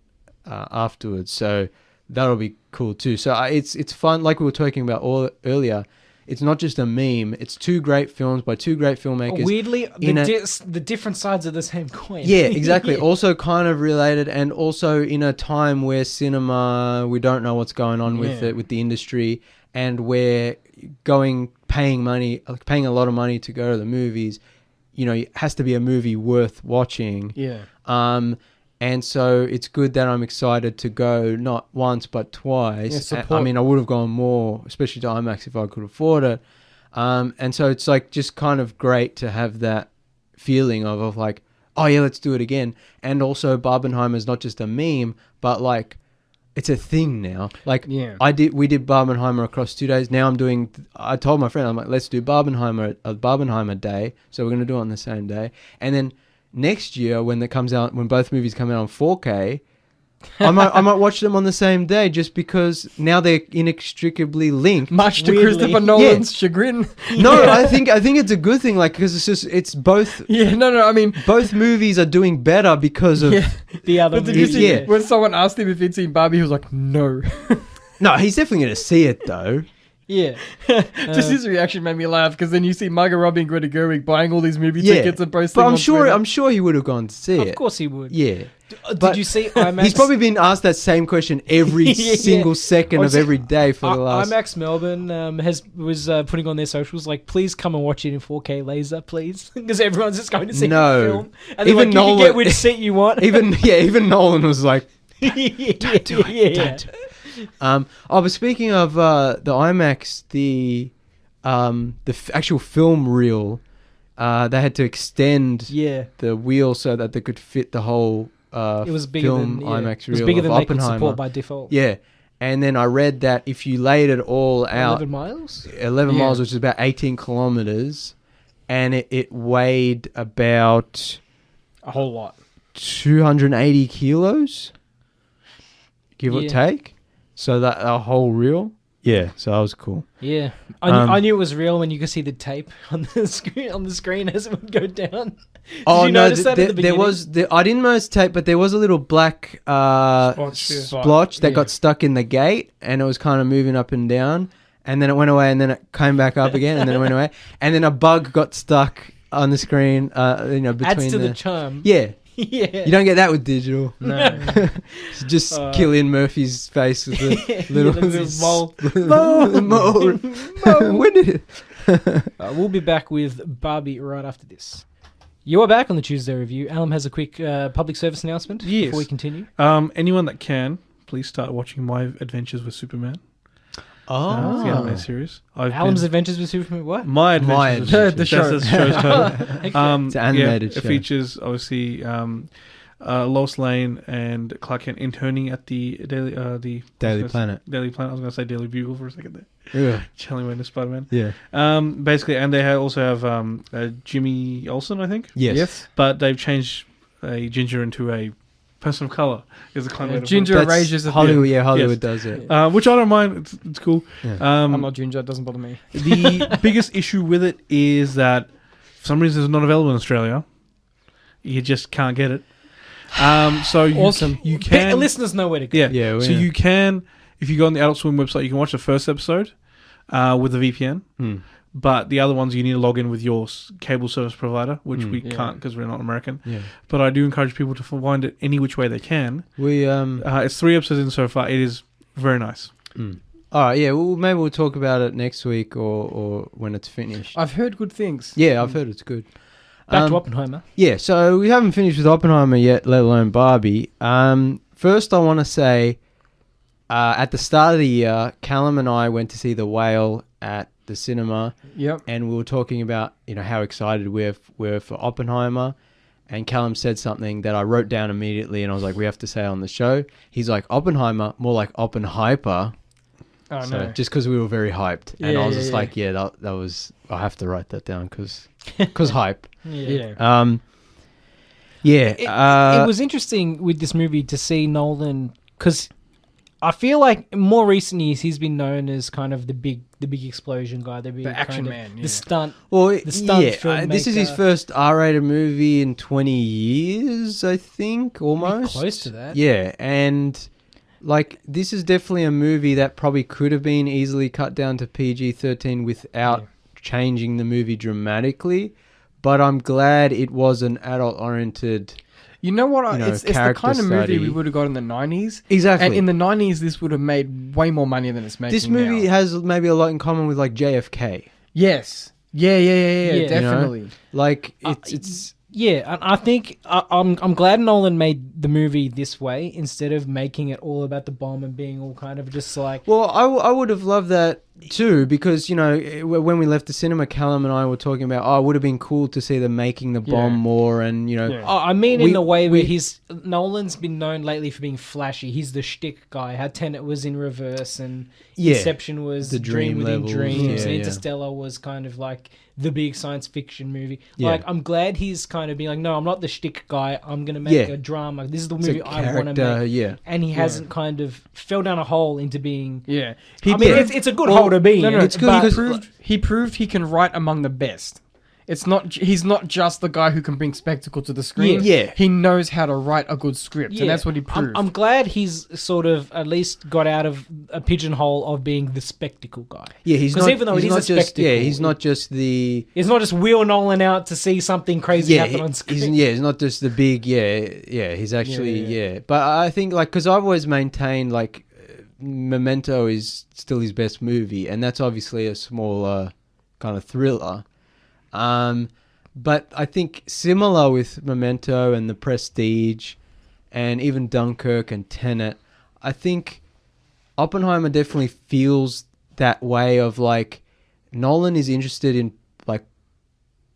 afterwards. So that'll be cool too. So it's fun, like we were talking about earlier. It's not just a meme. It's two great films by two great filmmakers. Weirdly, the different sides of the same coin. Yeah, exactly. Also kind of related, and also in a time where cinema, we don't know what's going on with it, with the industry, and we're paying a lot of money to go to the movies. It has to be a movie worth watching. Yeah. And so it's good that I'm excited to go not once but twice. I would have gone more, especially to IMAX if I could afford it. And so it's like just kind of great to have that feeling of like, oh yeah, let's do it again. And also Barbenheimer is not just a meme, but like it's a thing now. Like we did Barbenheimer across 2 days. Now I told my friend, I'm like, let's do Barbenheimer day. So we're going to do it on the same day. And then next year, when both movies come out on 4K, I might watch them on the same day just because now they're inextricably linked. Much to Christopher Nolan's chagrin. No, I think it's a good thing, like because it's both. Yeah, no. I mean, both movies are doing better because of the other. When someone asked him if he'd seen Barbie, he was like, "No." No, he's definitely going to see it though. Yeah. Just his reaction made me laugh because then you see Margot Robbie and Greta Gerwig buying all these movie tickets and posting. But I'm sure he would have gone to see it. Of course he would. Yeah. Did you see IMAX? He's probably been asked that same question every single second of every day for the last. IMAX Melbourne was putting on their socials like, please come and watch it in 4K laser, please, because everyone's just going to see the film. And even Nolan, you can get which seat you want. Even Nolan was like, don't do it. But speaking of the IMAX, the actual film reel, they had to extend the wheel so that they could fit the whole it was bigger film than, IMAX reel. It was bigger of than Oppenheimer. they could support by default. Yeah, and then I read that if you laid it all out, 11 miles, 11 miles, which is about 18 kilometers, and it weighed about a whole lot, 280 kilos, give or take. So that a whole reel, so that was cool. Yeah, I knew it was real when you could see the tape on the screen as it would go down. Did you notice that at the beginning? I didn't notice tape, but there was a little black splotch that got stuck in the gate, and it was kind of moving up and down, and then it went away, and then it came back up again, and then it went away, and then a bug got stuck on the screen. Between Adds to the charm. Yeah. Yeah. You don't get that with digital. No. Just Cillian Murphy's face with the little mole. mole. When did it? We'll be back with Barbie right after this. You are back on the Tuesday review. Alan has a quick public service announcement before we continue. Anyone that can, please start watching My Adventures with Superman. Oh, the anime series. Alan's Adventures with Superman. What? My Adventures. With the show. That's the show's title. Okay. It's an animated show. It features obviously Lois Lane and Clark Kent interning at the Daily Planet. Daily Planet. I was going to say Daily Bugle for a second there. Yeah. Channeling into Spider-Man. Yeah. Basically, and they also have Jimmy Olsen, I think. Yes. But they've changed a ginger into a person of color. Is the kind of ginger erases Hollywood. Yeah, Hollywood does it. Which I don't mind. It's cool. Yeah. I'm not ginger. It doesn't bother me. The biggest issue with it is that for some reason it's not available in Australia. You just can't get it. So you can. Listeners know where to go. Yeah. So you can, if you go on the Adult Swim website, you can watch the first episode with the VPN. But the other ones, you need to log in with your cable service provider, which we can't because we're not American. Yeah. But I do encourage people to find it any which way they can. It's 3 episodes in so far. It is very nice. All right, yeah. Well, maybe we'll talk about it next week or when it's finished. I've heard good things. Yeah, I've heard it's good. Back to Oppenheimer. Yeah, so we haven't finished with Oppenheimer yet, let alone Barbie. First, I want to say, at the start of the year, Callum and I went to see The Whale at the cinema. Yep. And we were talking about, how excited we were for Oppenheimer. And Callum said something that I wrote down immediately, and I was like, we have to say it on the show. He's like, Oppenheimer, more like Oppenhyper. Oh, so no. just because we were very hyped. And I was just like, that was... I have to write that down because hype. Yeah. It was interesting with this movie to see Nolan, because I feel like more recent years he's been known as kind of the big explosion guy, the action man, the stunt. Well, the stunt filmmaker. This is his first R-rated movie in 20 years, I think, almost. Close to that. Yeah, and this is definitely a movie that probably could have been easily cut down to PG-13 without changing the movie dramatically. But I'm glad it was an adult-oriented. You know what? It's the kind of movie study. we would have got in the 90s. Exactly. And in the 90s, this would have made way more money than it's making This movie now. has maybe a lot in common with JFK. Yes. Yeah, definitely. It's Yeah, and I think I'm glad Nolan made the movie this way instead of making it all about the bomb and being all kind of just like... Well, I would have loved that too, because, when we left the cinema, Callum and I were talking about, it would have been cool to see them making the bomb more and, I mean in the way where Nolan's been known lately for being flashy. He's the shtick guy. How Tenet was in reverse and Inception was the dream within levels. dreams. Yeah, and Interstellar was kind of like the big science fiction movie. I'm glad he's kind of being like, no, I'm not the shtick guy. I'm going to make a drama. This is the movie I want to make. Yeah. And he hasn't kind of fell down a hole into being... Yeah. It's a good hole to be in. No, it's good because he proved he can write among the best. He's not just the guy who can bring spectacle to the screen. Yeah. He knows how to write a good script, and that's what he proved. I'm glad he's sort of at least got out of a pigeonhole of being the spectacle guy. Yeah, he's not. Even though he's spectacle, he's not just the. He's not just wheel Nolan out to see something crazy happen on screen. He's not just the big. He's actually But I think because I've always maintained Memento is still his best movie, and that's obviously a smaller kind of thriller. But I think similar with Memento and The Prestige and even Dunkirk and Tenet, I think Oppenheimer definitely feels that way of Nolan is interested in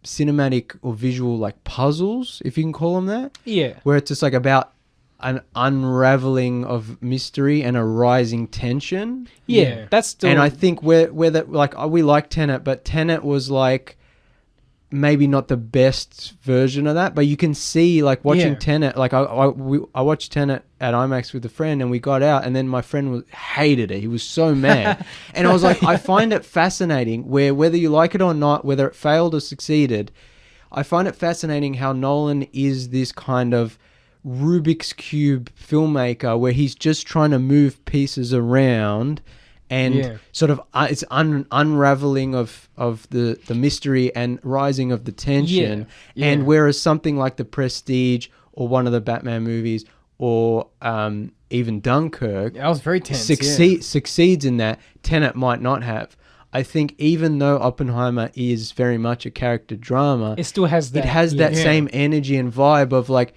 cinematic or visual puzzles, if you can call them that. Yeah. Where it's just about an unraveling of mystery and a rising tension. Yeah. That's still... And I think we like Tenet, but Tenet was maybe not the best version of that, but you can see watching Tenet. I watched Tenet at IMAX with a friend, and we got out, and then my friend hated it. He was so mad, and I was like, I find it fascinating where whether you like it or not, whether it failed or succeeded, I find it fascinating how Nolan is this kind of Rubik's Cube filmmaker where he's just trying to move pieces around and sort of it's unraveling of the mystery and rising of the tension. And whereas something like The Prestige or one of the Batman movies or even Dunkirk, I was very tense. Succeeds in that, Tenet might not have. I think even though Oppenheimer is very much a character drama, it still has that. It has that same energy and vibe of like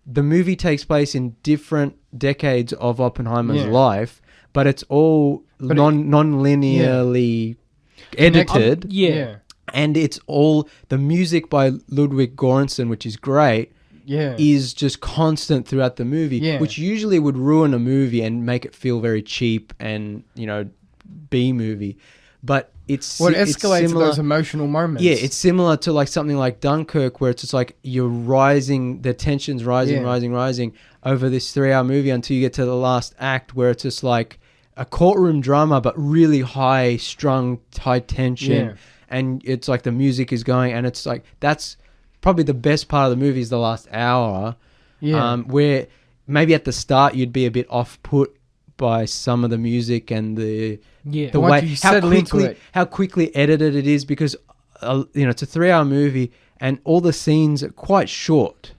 the movie takes place in different decades of Oppenheimer's life, but it's all non-linearly edited. And it's all the music by Ludwig Göransson, which is great. Is just constant throughout the movie, which usually would ruin a movie and make it feel very cheap and, you know, B movie. But it escalates those emotional moments. Yeah, it's similar to like something like Dunkirk, where it's just like you're rising, the tension's rising over this 3-hour movie until you get to the last act, where it's just like a courtroom drama, but really high strung, high tension, and it's like the music is going, and it's like that's probably the best part of the movie is the last hour, where maybe at the start you'd be a bit off put by some of the music and the way how quickly edited it is, because you know, it's a 3-hour movie and all the scenes are quite short,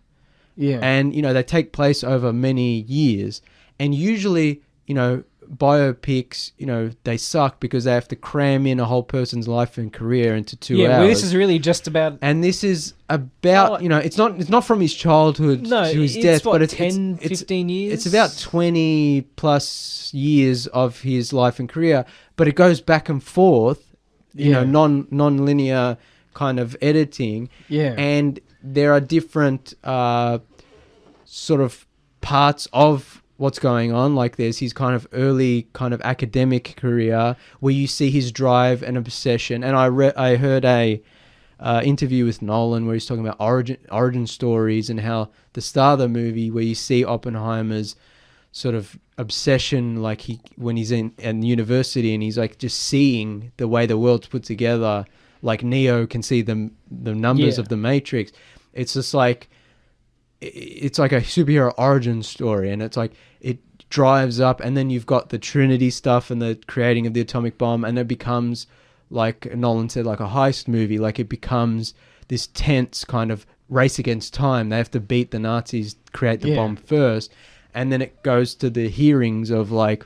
and you know, they take place over many years, and usually, you know, biopics, you know, they suck because they have to cram in a whole person's life and career into 2 hours. Well, this is really just about, and this is about, you know, it's not from his childhood to his death, but it's 15 years. It's about 20 plus years of his life and career, but it goes back and forth, you know, non-linear kind of editing, and there are different sort of parts of what's going on. Like there's his kind of early kind of academic career where you see his drive and obsession. And I heard a interview with Nolan where he's talking about origin stories and how the start of the movie, where you see Oppenheimer's sort of obsession, like when he's in university and he's like just seeing the way the world's put together, like Neo can see the numbers of the Matrix. It's just like, it's like a superhero origin story, and it's like it drives up, and then you've got the Trinity stuff and the creating of the atomic bomb, and it becomes, like Nolan said, like a heist movie. Like it becomes this tense kind of race against time. They have to beat the Nazis, create the bomb first, and then it goes to the hearings of like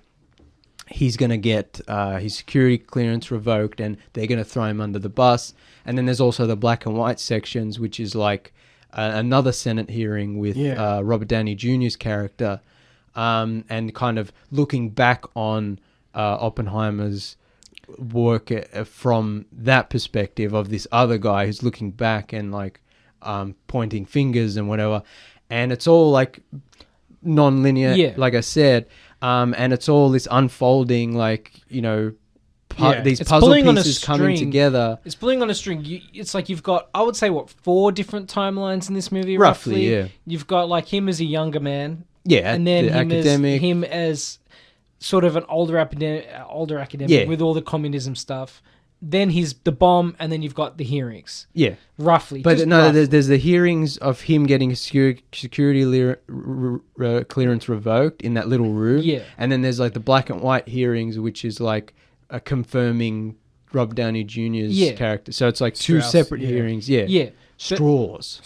he's going to get his security clearance revoked, and they're going to throw him under the bus. And then there's also the black and white sections, which is like another Senate hearing with Robert Downey Jr.'s character, and kind of looking back on Oppenheimer's work from that perspective of this other guy who's looking back and like pointing fingers and whatever. And it's all like non-linear, like I said, and it's all this unfolding, like, you know, these puzzle pieces coming together. It's pulling on a string. It's like you've got, I would say, 4 different timelines in this movie, roughly. Yeah, you've got like him as a younger man, and then him as sort of an older academic with all the communism stuff. Then he's the bomb, and then you've got the hearings. Yeah, roughly. But no, there's the hearings of him getting security clearance revoked in that little room. Yeah, and then there's like the black and white hearings, which is like confirming Robert Downey Jr.'s character. So it's like two separate hearings. Yeah. Straws.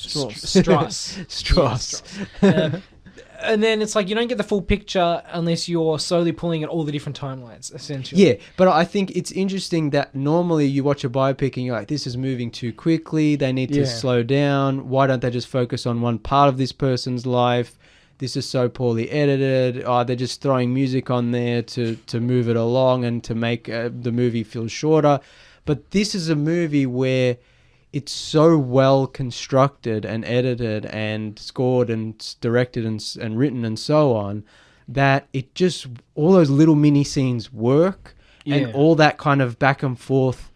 And then it's like you don't get the full picture unless you're slowly pulling at all the different timelines, essentially. Yeah, but I think it's interesting that normally you watch a biopic and you're like, this is moving too quickly. They need to slow down. Why don't they just focus on one part of this person's life? This is so poorly edited. Oh, they're just throwing music on there to move it along and to make the movie feel shorter. But this is a movie where it's so well constructed and edited and scored and directed and written and so on that it just, all those little mini scenes work, and all that kind of back and forth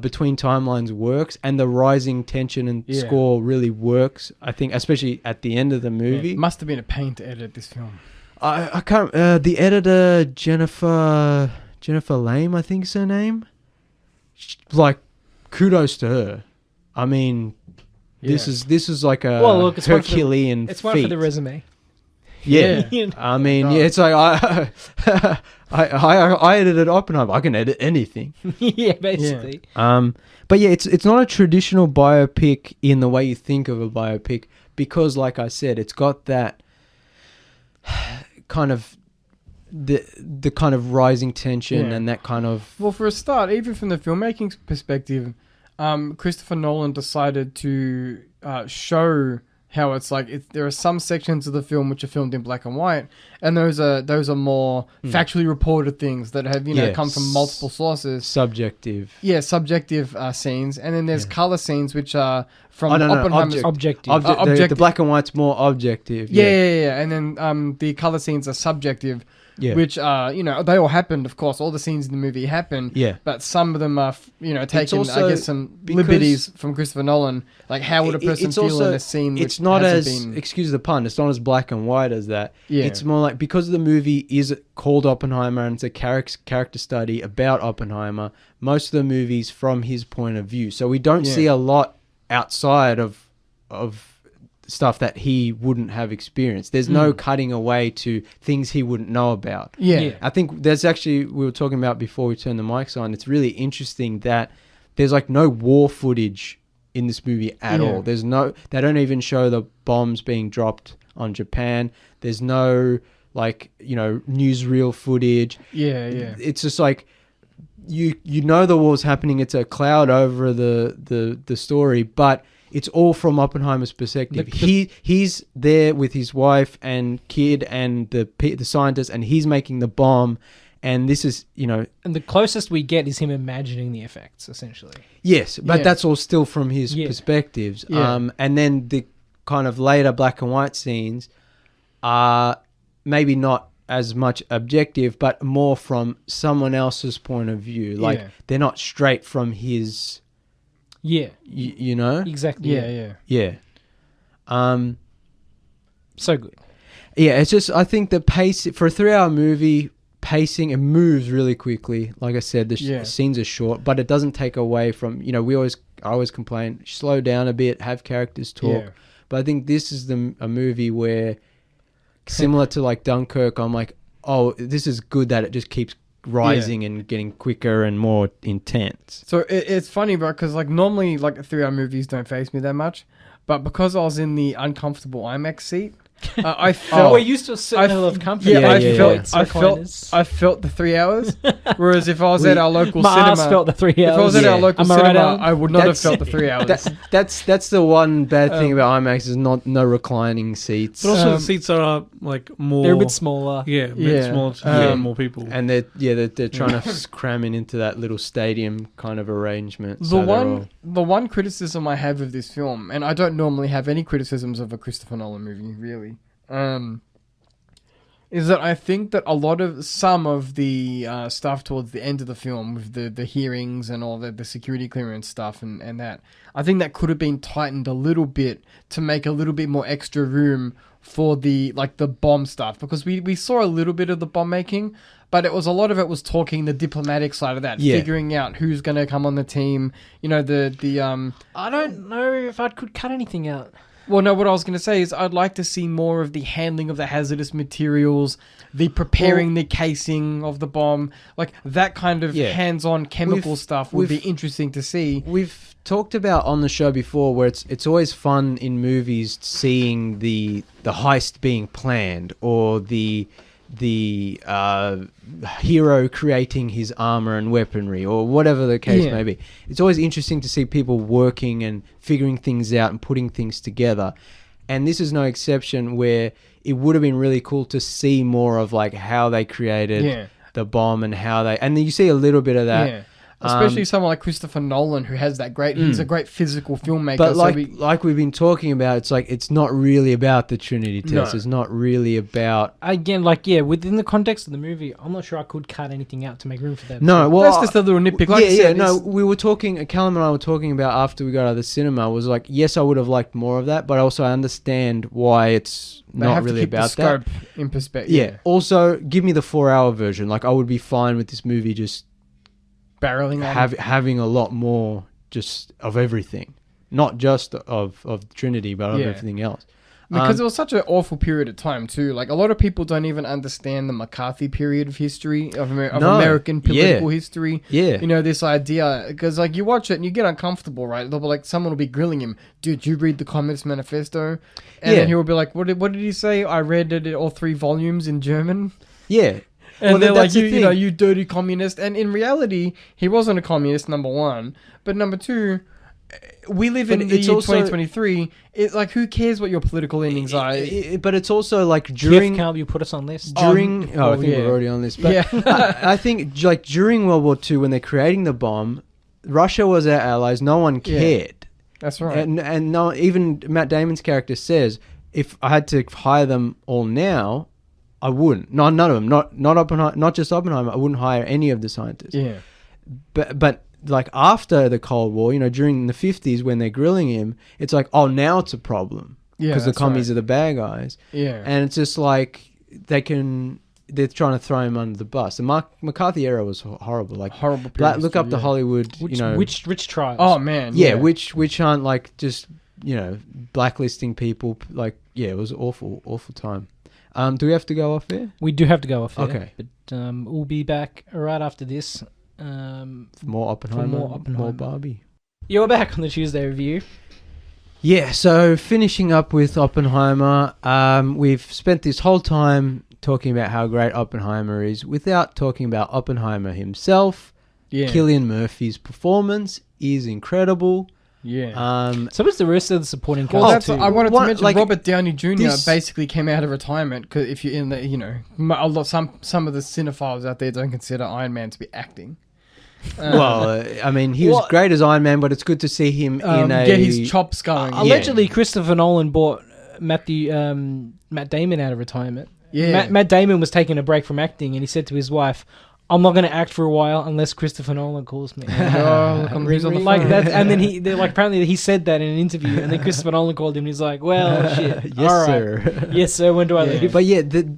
between timelines works, and the rising tension and score really works, I think, especially at the end of the movie. It must have been a pain to edit this film. I can't, the editor, Jennifer Lame, I think is her name. Like, kudos to her. I mean, this is like a Herculean feat. It's one for the resume. Yeah. You know? I mean, yeah, it's like I edited Oppenheimer. I can edit anything. Yeah, basically. But yeah, it's not a traditional biopic in the way you think of a biopic because, like I said, it's got that kind of the kind of rising tension and that kind of. Well, for a start, even from the filmmaking perspective, Christopher Nolan decided to show how it's like there are some sections of the film which are filmed in black and white, and those are more factually reported things that have come from multiple sources. Subjective. Yeah, subjective scenes, and then there's color scenes which are from Oppenheimer's objective. The black and white's more objective. Yeah, and then the color scenes are subjective. Yeah. Which they all happened, of course. All the scenes in the movie happened. Yeah. But some of them are, taken, also I guess, some liberties from Christopher Nolan. Like, how would a person feel in a scene? It's not as, excuse the pun, it's not as black and white as that. Yeah. It's more like, because the movie is called Oppenheimer and it's a character study about Oppenheimer, most of the movie's from his point of view. So we don't see a lot outside of stuff that he wouldn't have experienced. There's no cutting away to things he wouldn't know about. Yeah. I think there's actually, we were talking about before we turned the mics on, it's really interesting that there's like no war footage in this movie at all. They don't even show the bombs being dropped on Japan. There's no newsreel footage. Yeah. It's just like, you know the war's happening. It's a cloud over the story, but it's all from Oppenheimer's perspective. He's there with his wife and kid and the scientist, and he's making the bomb. And this is, And the closest we get is him imagining the effects, essentially. Yes, but that's all still from his perspectives. Yeah. And then the kind of later black and white scenes are maybe not as much objective, but more from someone else's point of view. Like, they're not straight from his... Yeah. You know? Exactly. Yeah. So good. Yeah, it's just, I think the pace, for a 3-hour movie, pacing, it moves really quickly. Like I said, the scenes are short, but it doesn't take away from, I always complain, slow down a bit, have characters talk. Yeah. But I think this is a movie where, similar to like Dunkirk, I'm like, oh, this is good that it just keeps rising and getting quicker and more intense. So it's funny, bro, because like normally like 3-hour movies don't faze me that much, but because I was in the uncomfortable IMAX seat, I felt. We're used to a certain level of comfort. I felt the 3 hours. Whereas if I was at our local cinema, felt the 3 hours. If I was at our local cinema, I would not have felt the 3 hours. That's the one bad thing about IMAX is no reclining seats. But also the seats are like more. They're a bit smaller. Yeah, a bit smaller to more people. And they're trying to cram it into that little stadium kind of arrangement. The one criticism I have of this film, and I don't normally have any criticisms of a Christopher Nolan movie, really. Is that I think that some of the stuff towards the end of the film with the hearings and all the security clearance stuff and that, I think that could have been tightened a little bit to make a little bit more extra room for the bomb stuff, because we saw a little bit of the bomb making, but a lot of it was talking the diplomatic side of that, figuring out who's going to come on the team, I don't know if I could cut anything out. Well, no, what I was going to say is I'd like to see more of the handling of the hazardous materials, the preparing the casing of the bomb, like that kind of hands-on chemical stuff would be interesting to see. We've talked about on the show before where it's always fun in movies seeing the heist being planned, or the hero creating his armor and weaponry, or whatever the case may be. It's always interesting to see people working and figuring things out and putting things together. And this is no exception, where it would have been really cool to see more of like how they created the bomb and and then you see a little bit of that. Yeah. Especially someone like Christopher Nolan, who has that he's a great physical filmmaker. But like we've been talking about, it's like, it's not really about the Trinity test. No. It's not really about... Again, within the context of the movie, I'm not sure I could cut anything out to make room for that. No, well... That's just a little nitpick. We were talking, Callum and I were talking about after we got out of the cinema, was like, yes, I would have liked more of that, but also I understand why it's not really about that. They have to keep the scope in perspective. Yeah. Also, give me the 4-hour version. Like, I would be fine with this movie just... barreling having a lot more just of everything, not just of Trinity, but of everything else. Because it was such an awful period of time too. Like a lot of people don't even understand the McCarthy period of history of American political history. Yeah, you know, this idea because like you watch it and you get uncomfortable, right? They'll be like, someone will be grilling him. Did you read the Communist Manifesto? And then he will be like, what did he say? I read it all 3 volumes in German. Yeah. And they're like, you know, you dirty communist. And in reality, he wasn't a communist, number one. But number two, we live in the year 2023. It's like, who cares what your political leanings are? But it's also like during... Can't you put us on this? I think we're already on this. But I think like during World War II, when they're creating the bomb, Russia was our allies. No one cared. That's right. And no, even Matt Damon's character says, if I had to hire them all now... I wouldn't. None of them. Not Oppenheimer. Not just Oppenheimer. I wouldn't hire any of the scientists. Yeah. But like after the Cold War, you know, during the 50s when they're grilling him, it's like, oh, now it's a problem because the commies are the bad guys. Yeah. And it's just like they're trying to throw him under the bus. The McCarthy era was horrible. Like horrible. Look up the Hollywood. Which trials. Oh man. Yeah. Which aren't like just blacklisting people. Like it was awful time. Do we have to go off there? We do have to go off there. Okay. But we'll be back right after this. More Oppenheimer, more Barbie. Yeah, we're back on the Tuesday review. Yeah, so finishing up with Oppenheimer, we've spent this whole time talking about how great Oppenheimer is without talking about Oppenheimer himself. Yeah. Cillian Murphy's performance is incredible. Yeah. So was the rest of the supporting cast too. I wanted to mention Robert Downey Jr. basically came out of retirement because if you're in the, some of the cinephiles out there don't consider Iron Man to be acting. Well, I mean, he was great as Iron Man, but it's good to see him get his chops going. Allegedly, Christopher Nolan bought Matt Damon out of retirement. Yeah. Matt Damon was taking a break from acting, and he said to his wife, I'm not going to act for a while unless Christopher Nolan calls me. Apparently he said that in an interview, and then Christopher Nolan called him, and he's like, well, shit. Yes, all right. sir. Yes, sir. When do I leave? But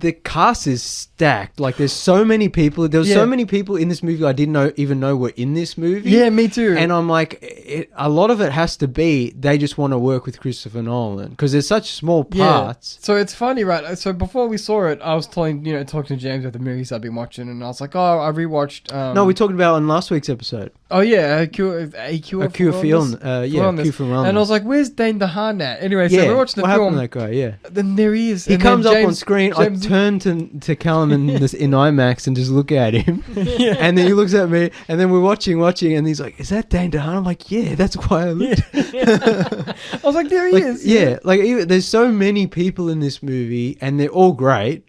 the cast is stacked. Like, there's so many people. There was so many people in this movie I didn't even know were in this movie. Yeah, me too. And I'm like, a lot of it has to be they just want to work with Christopher Nolan because there's such small parts. So it's funny, right? So before we saw it, I was talking to James about the movies I've been watching, and I was like, I rewatched. No, we talked about it on last week's episode. Oh yeah, A Cure for Film. Cure for Wellness. And I was like, "Where's Dane DeHaan at?" Anyway, so we're watching the film. What happened to that guy? Yeah. Then there he is. He comes up on screen. I turn to Callum in IMAX and just look at him, and then he looks at me, and then we're watching, and he's like, "Is that Dane DeHaan?" I'm like, "Yeah, that's why I looked." I was like, "There he is." Yeah, like there's so many people in this movie, and they're all great.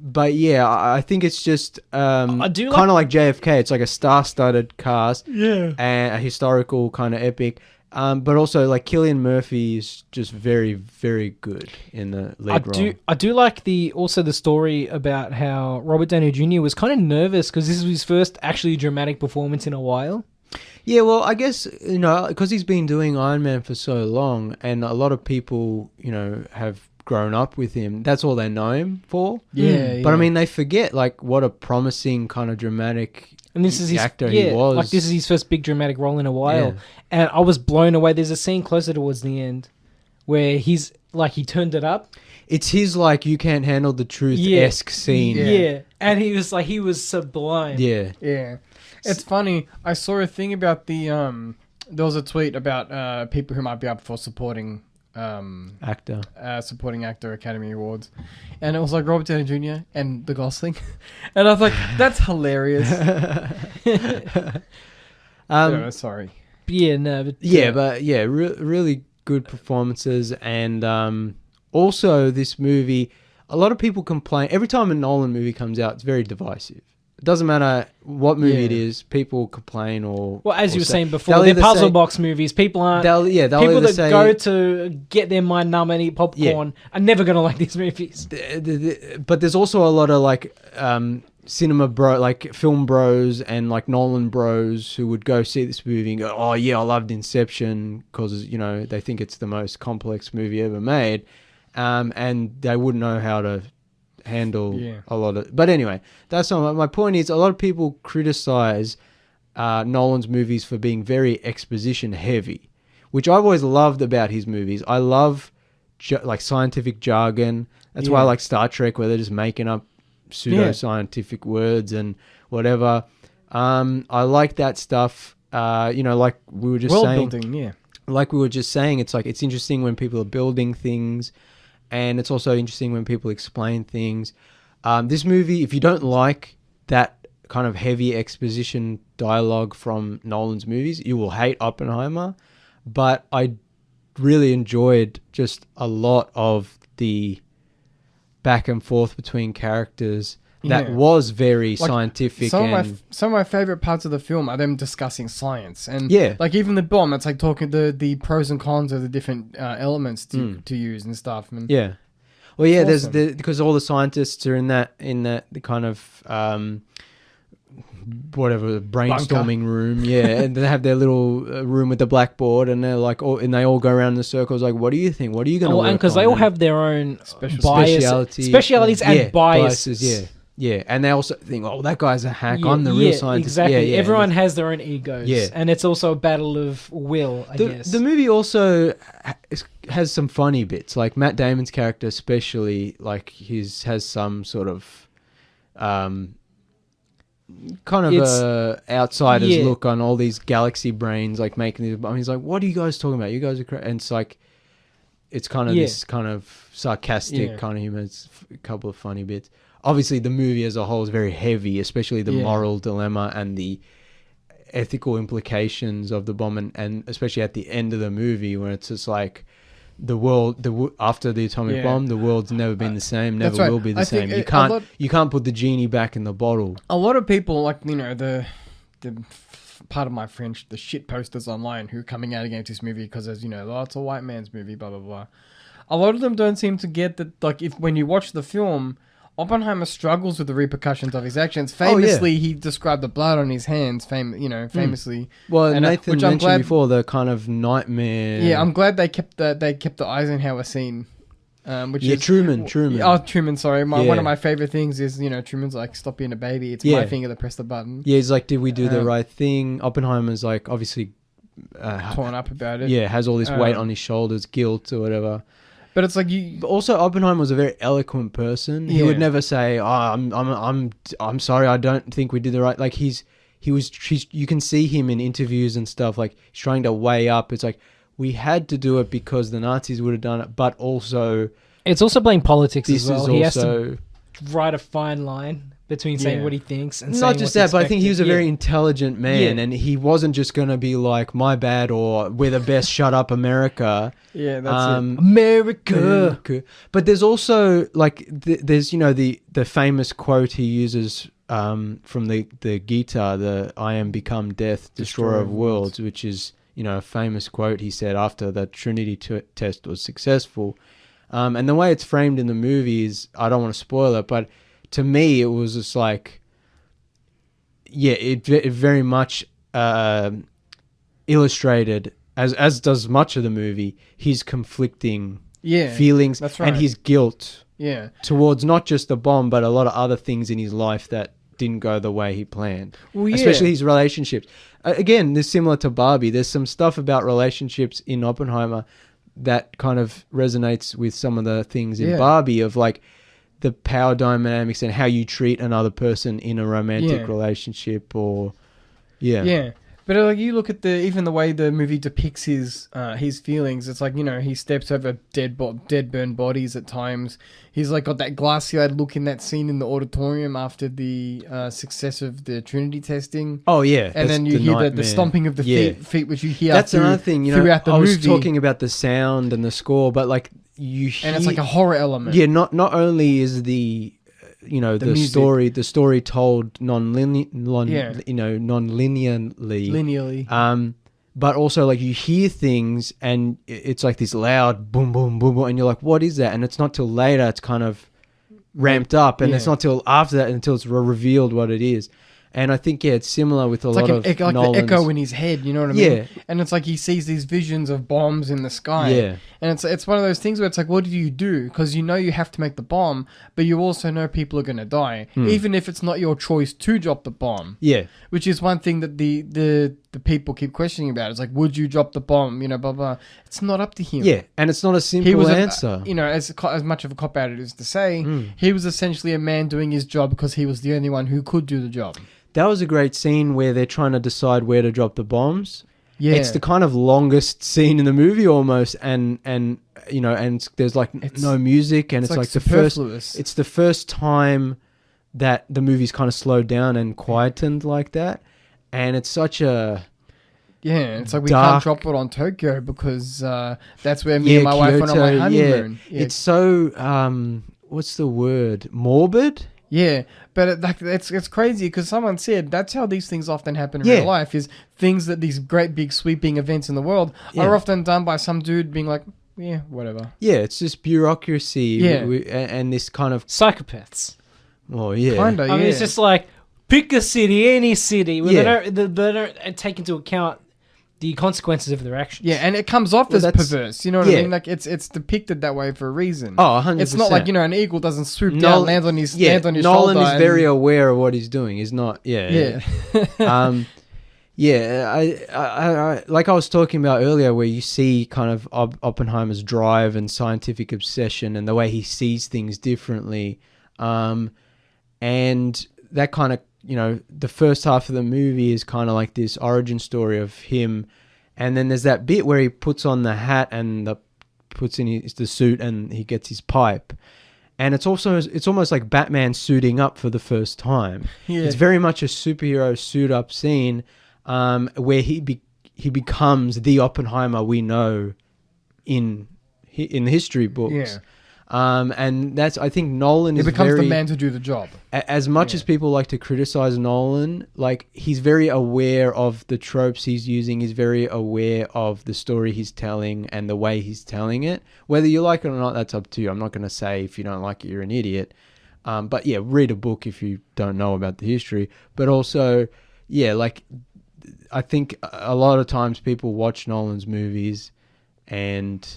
But yeah, I think it's just kind of like JFK. It's like a star-studded cast, and a historical kind of epic. But also, like, Cillian Murphy is just very, very good in the lead role. I do like the story about how Robert Downey Jr. was kind of nervous because this was his first actually dramatic performance in a while. Yeah, well, I guess, because he's been doing Iron Man for so long, and a lot of people, have grown up with him. That's all they know him for. Yeah. But I mean, they forget like what a promising kind of dramatic actor he was. Like this is his first big dramatic role in a while, and I was blown away. There's a scene closer towards the end where he's like he turned it up. It's his like you can't handle the truth-esque scene. Yeah, and he was sublime. Yeah. It's funny. I saw a thing about the there was a tweet about people who might be up for supporting supporting actor Academy Awards, and it was like Robert Downey Jr. and the Gosling, and I was like, that's hilarious. Sorry. Really good performances, and also this movie, a lot of people complain every time a Nolan movie comes out, it's very divisive. It doesn't matter what movie it is, people complain as you were saying before, they're puzzle box movies. People aren't. People that go to get their mind numb and eat popcorn are never going to like these movies. But there's also a lot of like cinema film bros and like Nolan bros who would go see this movie and go, "Oh yeah, I loved Inception," because they think it's the most complex movie ever made, and they wouldn't know how to handle a lot of. But anyway, that's not my point. Is a lot of people criticize Nolan's movies for being very exposition heavy, which I've always loved about his movies. I love like scientific jargon. That's why I like Star Trek, where they're just making up pseudo-scientific words and whatever. I like that stuff. Like we were just saying. Building, Like we were just saying, it's like it's interesting when people are building things, and it's also interesting when people explain things. This movie, if you don't like that kind of heavy exposition dialogue from Nolan's movies, you will hate Oppenheimer. But I really enjoyed just a lot of the back and forth between characters that was very scientific. Some of my favorite parts of the film are them discussing science, and like even the bomb. It's like talking the pros and cons of the different elements to use and stuff. And there's because all the scientists are in that the kind of whatever brainstorming room, and they have their little room with the blackboard, and they're like, they all go around in the circles, like, what do you think? What are you going to work on? And because they all have their own specialities and biases. And they also think, that guy's a hack. I'm the real scientist. Exactly. Everyone has their own egos. And it's also a battle of will, I guess. The movie also has some funny bits. Like Matt Damon's character especially, like has some sort of kind of a outsider's look on all these galaxy brains, like making these. He's like, what are you guys talking about? You guys are crazy. And it's like, it's kind of this kind of sarcastic kind of humor. It's a couple of funny bits. Obviously, the movie as a whole is very heavy, especially the moral dilemma and the ethical implications of the bomb, and especially at the end of the movie, where it's just like the world, after the atomic bomb, the world's never been the same, never will be the same. You can't put the genie back in the bottle. A lot of people, like, the part of my French, the shit posters online who are coming out against this movie because there's, it's a white man's movie, blah blah blah. A lot of them don't seem to get that. Like, when you watch the film, Oppenheimer struggles with the repercussions of his actions. Famously, he described the blood on his hands. Famously. Well, and Nathan mentioned before the kind of nightmare. Yeah, I'm glad they kept the Eisenhower scene. Truman. Oh, Truman. Sorry, one of my favorite things is Truman's like, "Stop being a baby. It's my finger to press the button." Yeah, he's like, "Did we do the right thing?" Oppenheimer's like, obviously, torn up about it. Yeah, has all this weight on his shoulders, guilt or whatever. But it's like Also, Oppenheimer was a very eloquent person. He would never say, I'm sorry, I don't think we did the right." Like you can see him in interviews and stuff. Like, he's trying to weigh up. It's like, we had to do it because the Nazis would have done it, but also it's also playing politics as well. He has to write a fine line between saying what he thinks and not just that, but I think he was a very intelligent man, and he wasn't just going to be like, my bad, or we're the best, shut up, America. Yeah, that's it. America. But there's also like there's the famous quote he uses from the Gita, the "I am become death, destroyer of worlds," which is a famous quote he said after the Trinity test was successful. And the way it's framed in the movie is, I don't want to spoil it, but to me, it was just like, it very much illustrated, as does much of the movie, his conflicting feelings and his guilt towards not just the bomb, but a lot of other things in his life that didn't go the way he planned. Especially his relationships. Again, this is similar to Barbie. There's some stuff about relationships in Oppenheimer that kind of resonates with some of the things in Barbie, of like the power dynamics and how you treat another person in a romantic relationship, or But like, you look at even the way the movie depicts his feelings. It's like, he steps over dead burned bodies at times. He's like got that glassy-eyed look in that scene in the auditorium after the success of the Trinity testing. Oh yeah, and then you hear the stomping of the feet, which you hear. That's another thing. Throughout the movie. I was talking about the sound and the score, but like you hear, and it's like a horror element. Yeah, not only is the the story told linearly, but also like you hear things and it's like this loud boom boom boom boom, and you're like, what is that? And it's not till later it's kind of ramped up, and it's not till after that until it's revealed what it is. And I think, it's similar with it's lot of like Nolan's... the echo in his head, you know what I mean? Yeah. And it's like he sees these visions of bombs in the sky. Yeah. And it's one of those things where it's like, what do you do? Because you know you have to make the bomb, but you also know people are going to die, even if it's not your choice to drop the bomb. Yeah. Which is one thing that the people keep questioning about. It's like, would you drop the bomb? You know, blah, blah. It's not up to him. Yeah, and it's not a simple answer. As much of a cop-out it is to say, he was essentially a man doing his job because he was the only one who could do the job. That was a great scene where they're trying to decide where to drop the bombs. Yeah. It's the kind of longest scene in the movie almost, and there's no music, and it's like the superfluous. It's the first time that the movie's kind of slowed down and quietened like that, and it's such a... Yeah, it's like we can't drop it on Tokyo because that's where me and my wife went on my honeymoon. Yeah. It's so, what's the word? Morbid? Yeah, but it's crazy because someone said that's how these things often happen in real life, is things that these great big sweeping events in the world are often done by some dude being like, yeah, whatever. Yeah, it's just bureaucracy and this kind of... Psychopaths. Oh, yeah. Kinda, I mean, it's just like, pick a city, any city, where they don't take into account the consequences of their actions. Yeah, and it comes off as perverse. You know what I mean? Like it's depicted that way for a reason. Oh, 100%. It's not like, an eagle doesn't swoop down, land on his shoulder. Nolan is very aware of what he's doing. He's not. Yeah. I like I was talking about earlier, where you see kind of Oppenheimer's drive and scientific obsession and the way he sees things differently, and that kind of, the first half of the movie is kind of like this origin story of him, and then there's that bit where he puts on the hat and puts in the suit and he gets his pipe, and it's almost like Batman suiting up for the first time. Yeah. It's very much a superhero suit up scene, where he becomes the Oppenheimer we know in the history books. Yeah. And that's, I think Nolan is becomes the man to do the job. As much as people like to criticize Nolan, like, he's very aware of the tropes he's using. He's very aware of the story he's telling and the way he's telling it. Whether you like it or not, that's up to you. I'm not going to say if you don't like it, you're an idiot. But yeah, read a book if you don't know about the history. But also, I think a lot of times people watch Nolan's movies and...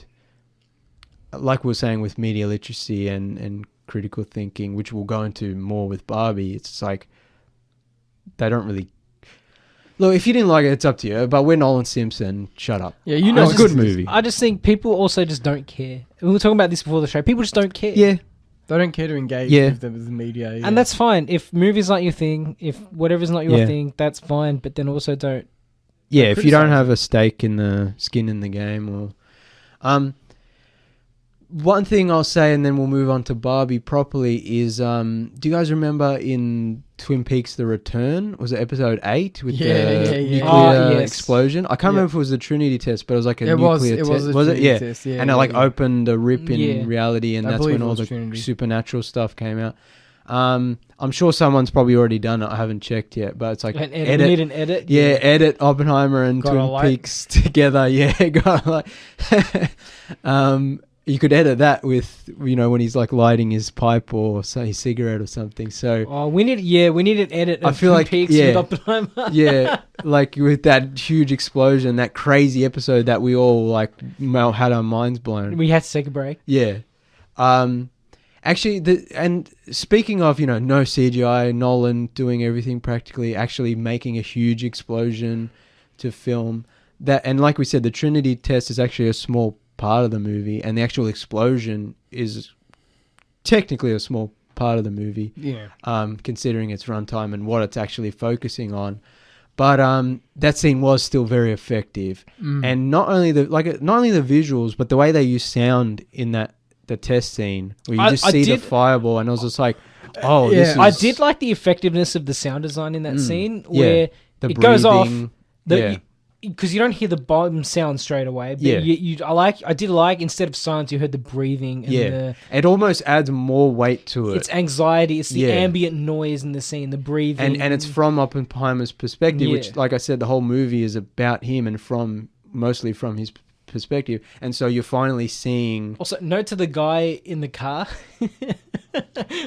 like we were saying with media literacy and critical thinking, which we'll go into more with Barbie, it's like they don't really... Look, if you didn't like it, it's up to you, but we're Nolan Simpson. Shut up. Yeah, it's a good movie. I just think people also just don't care. We were talking about this before the show. People just don't care. Yeah. They don't care to engage with the media. Yeah. And that's fine. If movies not your thing, if whatever's not your thing, that's fine, but then also don't... Yeah, if you don't have a stake in the skin in the game or... one thing I'll say, and then we'll move on to Barbie properly, is do you guys remember in Twin Peaks The Return? Was it episode 8 with the nuclear explosion? I can't remember if it was the Trinity test, but it was like a nuclear test. Was it? Yeah. Test, and it opened a rip in reality, and that's when all the Trinity. Supernatural stuff came out. I'm sure someone's probably already done it. I haven't checked yet, but it's like we need an edit. Yeah, edit Oppenheimer and Twin Peaks together. Yeah, you could edit that with, when he's like lighting his pipe or his cigarette or something. So we need an edit. I feel like Peaks with Oppenheimer. Yeah, like with that huge explosion, that crazy episode that we all had our minds blown. We had to take a break. Yeah. Actually, and speaking of no CGI, Nolan doing everything practically, actually making a huge explosion to film that, and like we said, the Trinity test is actually a small part of the movie, and the actual explosion is technically a small part of the movie, considering its runtime and what it's actually focusing on. But that scene was still very effective, and not only the visuals, but the way they use sound in the test scene, where you just see the fireball, and I was just like, oh, this is... I did like the effectiveness of the sound design in that scene, where it goes off, because you don't hear the bomb sound straight away. But I did like instead of silence, you heard the breathing. And it almost adds more weight to it. It's anxiety. It's the ambient noise in the scene, the breathing, and it's from Oppenheimer's perspective, which, like I said, the whole movie is about him and mostly from his perspective, and so you're finally seeing... Also, note to the guy in the car.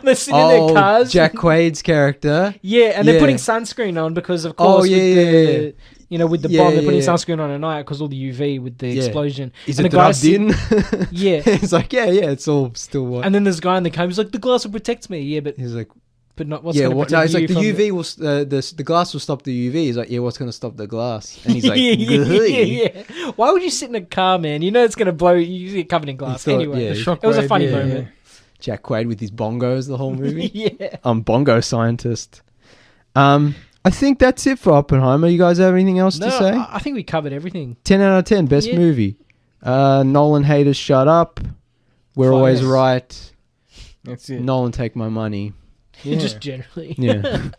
They're sitting in their cars. Jack Quaid's character. Yeah, and they're putting sunscreen on because, of course, with the bomb, they're putting sunscreen on at night because all the UV with the explosion. Is and it rubbed in? Yeah. It's like, it's all still white. And then there's a guy in the car who's like, the glass will protect me. Yeah, but he's like, but not what's going to protect it's you like the from UV will the glass will stop the UV. He's like, what's going to stop the glass? And he's like, yeah. Why would you sit in a car, man? You know it's going to blow. You get covered in glass. Anyway, it was a funny moment. Jack Quaid with his bongos the whole movie. Yeah. I'm bongo scientist. I think that's it for Oppenheimer. You guys have anything else to say? I think we covered everything. 10 out of 10, best movie. Nolan haters, shut up. We're always right. That's it. Nolan, take my money. Yeah. Just generally. Yeah.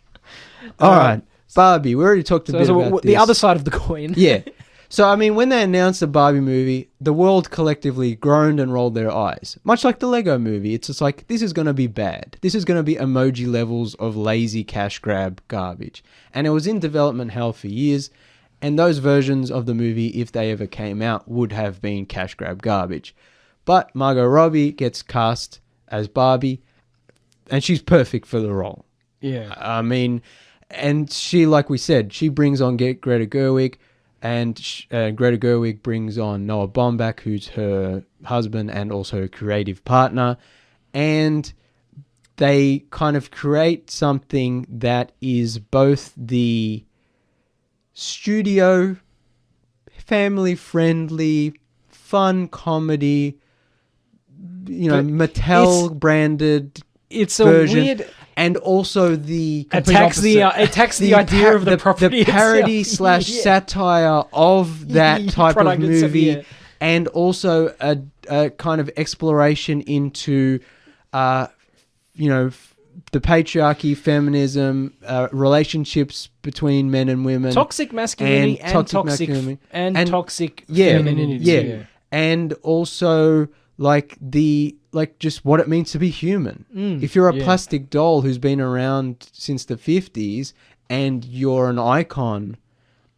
All right. Barbie, we already talked a bit about this. The other side of the coin. Yeah. So, I mean, when they announced the Barbie movie, the world collectively groaned and rolled their eyes. Much like the Lego movie. It's just like, this is going to be bad. This is going to be emoji levels of lazy cash grab garbage. And it was in development hell for years. And those versions of the movie, if they ever came out, would have been cash grab garbage. But Margot Robbie gets cast as Barbie. And she's perfect for the role. Yeah. I mean, and she, like we said, she brings on Greta Gerwig. And Greta Gerwig brings on Noah Baumbach, who's her husband and also her creative partner. And they kind of create something that is both the studio, family-friendly, fun comedy, Mattel branded it's version. A weird... And also the attacks the idea of the property, the parody / satire of that type of movie, itself, and also a kind of exploration into, the patriarchy, feminism, relationships between men and women, toxic masculinity and toxic femininity. Yeah, and also just what it means to be human. If you're a plastic doll who's been around since the 50s and you're an icon,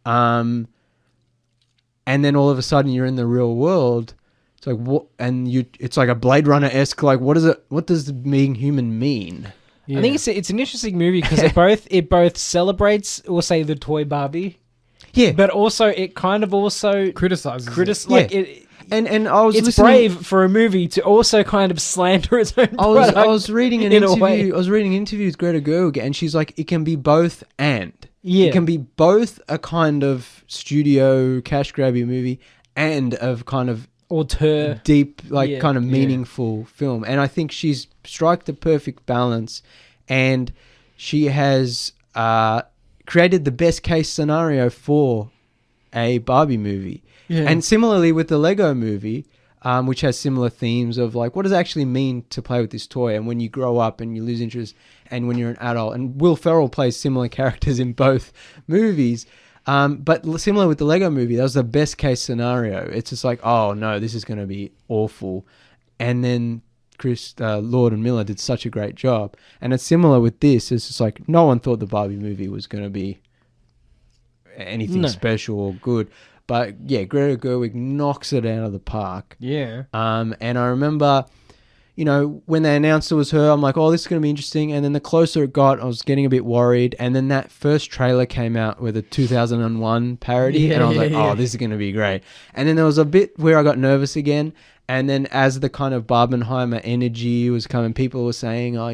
and then all of a sudden you're in the real world, it's like what? And it's like a Blade Runner-esque. Like, what does being human mean? Yeah. I think it's an interesting movie because it both celebrates, or say, the toy Barbie, but also it kind of also criticizes it. And I was it's brave for a movie to also kind of slander its own product. I was reading an interview. I was reading an interview with Greta Gerwig, and she's like, it can be both and. Yeah. It can be both a kind of studio cash grabby movie and of kind of auteur, deep, kind of meaningful film. And I think she's struck the perfect balance, and she has created the best case scenario for a Barbie movie. Yeah. And similarly with the Lego movie, which has similar themes of like, what does it actually mean to play with this toy? And when you grow up and you lose interest, and when you're an adult, and Will Ferrell plays similar characters in both movies. But similar with the Lego movie, that was the best case scenario. It's just like, oh no, this is going to be awful. And then Lord and Miller did such a great job. And it's similar with this. It's just like, no one thought the Barbie movie was going to be anything special or good. But yeah, Greta Gerwig knocks it out of the park. Yeah. And I remember, when they announced it was her, I'm like, oh, this is going to be interesting. And then the closer it got, I was getting a bit worried. And then that first trailer came out with a 2001 parody. And I was like, oh, this is going to be great. And then there was a bit where I got nervous again. And then as the kind of Barbenheimer energy was coming, people were saying, oh,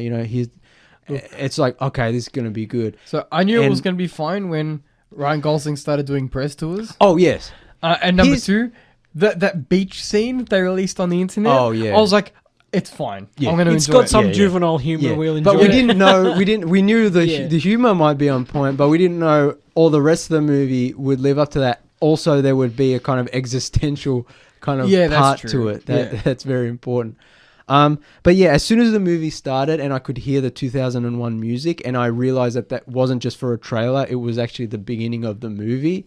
it's like, okay, this is going to be good. So I knew it was going to be fine when Ryan Gosling started doing press tours. Oh, yes. And number two, that beach scene they released on the internet. Oh, yeah. I was like, it's fine. Yeah. I'm going to enjoy it. It's got some juvenile humor. Yeah. We'll enjoy but we didn't know. We knew the humor might be on point, but we didn't know all the rest of the movie would live up to that. Also, there would be a kind of existential kind of part to it. That's very important. But yeah, as soon as the movie started and I could hear the 2001 music and I realized that wasn't just for a trailer, it was actually the beginning of the movie,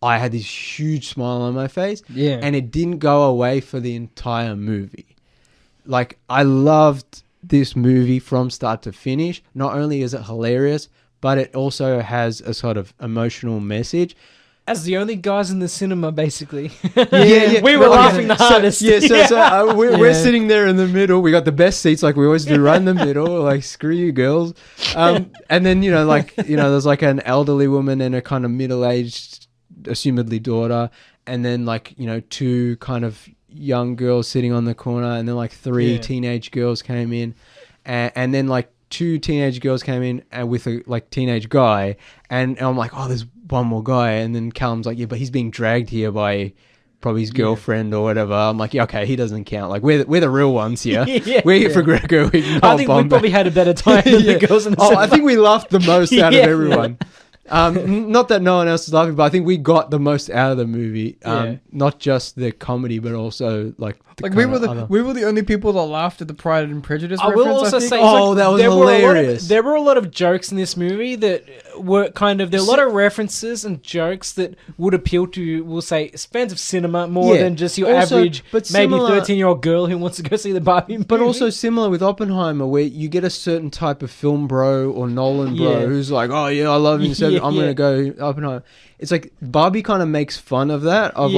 I had this huge smile on my face. Yeah. And it didn't go away for the entire movie. Like, I loved this movie from start to finish. Not only is it hilarious, but it also has a sort of emotional message. as the only guys in the cinema, basically. Yeah. We were laughing the hardest. We're sitting there in the middle. We got the best seats, like we always do, right in the middle. Like, screw you, girls. And then there's like an elderly woman and a kind of middle-aged, assumedly daughter, and then like two kind of young girls sitting on the corner, and then like three teenage girls came in, and then like two teenage girls came in with a like teenage guy, and I'm like, oh, there's one more guy, and then Callum's like, yeah, but he's being dragged here by probably his girlfriend or whatever. I'm like, yeah, okay, he doesn't count. Like, we're the real ones here. We're here for Greta Gerwig. I think we probably had a better time than the girls in the cinema. I think we laughed the most out of everyone. Not that no one else is laughing, but I think we got the most out of the movie. Not just the comedy, but also like we were the only people that laughed at the Pride and Prejudice reference. I will also say, that was hilarious. There were a lot of jokes in this movie that were kind of, there were a lot of references and jokes that would appeal to, we'll say, fans of cinema more than just your average, maybe 13-year-old girl who wants to go see the Barbie movie. But also similar with Oppenheimer, where you get a certain type of film bro or Nolan bro who's like, oh yeah, I love him, so I'm going to go Oppenheimer. It's like Barbie kind of makes fun of that, of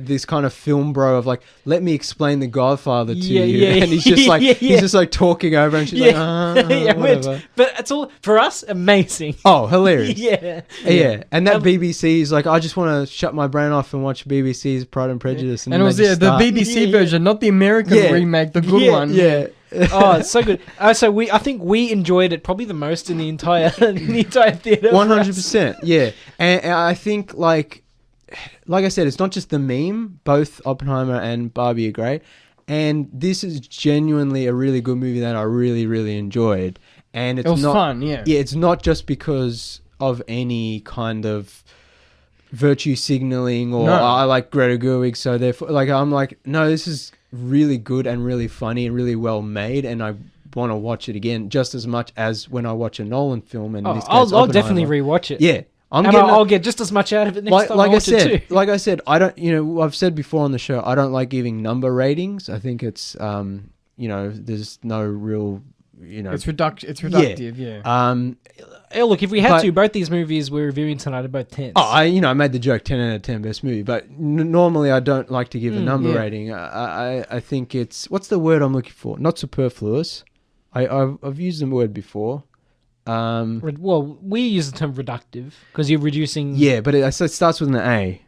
this kind of film bro of like, let me explain The Godfather to you, and he's just like he's just like talking over, and she's like, whatever. But it's all for us amazing. Oh, hilarious! yeah. And that BBC is like, I just want to shut my brain off and watch BBC's Pride and Prejudice, and it was the BBC version, not the American remake, the good one. Oh, it's so good. So I think we enjoyed it probably the most in the entire theater. 100%, yeah. And I think like I said, it's not just the meme. Both Oppenheimer and Barbie are great, and this is genuinely a really good movie that I really, really enjoyed. And it was fun, it's not just because of any kind of virtue signaling or I like Greta Gerwig, so therefore, like, I'm like, no, this is really good and really funny and really well made, and I want to watch it again just as much as when I watch a Nolan film. And I'll definitely rewatch it. Yeah, I'll get just as much out of it next time. Like I said, I don't. I've said before on the show, I don't like giving number ratings. I think it's there's no real. It's reductive. Yeah. Look, if we had to, both these movies we're reviewing tonight are both 10s. I made the joke 10 out of 10 best movie, but normally I don't like to give a number rating. I think it's, what's the word I'm looking for? Not superfluous. I've used the word before. Well, we use the term reductive because you're reducing. Yeah, but it starts with an A.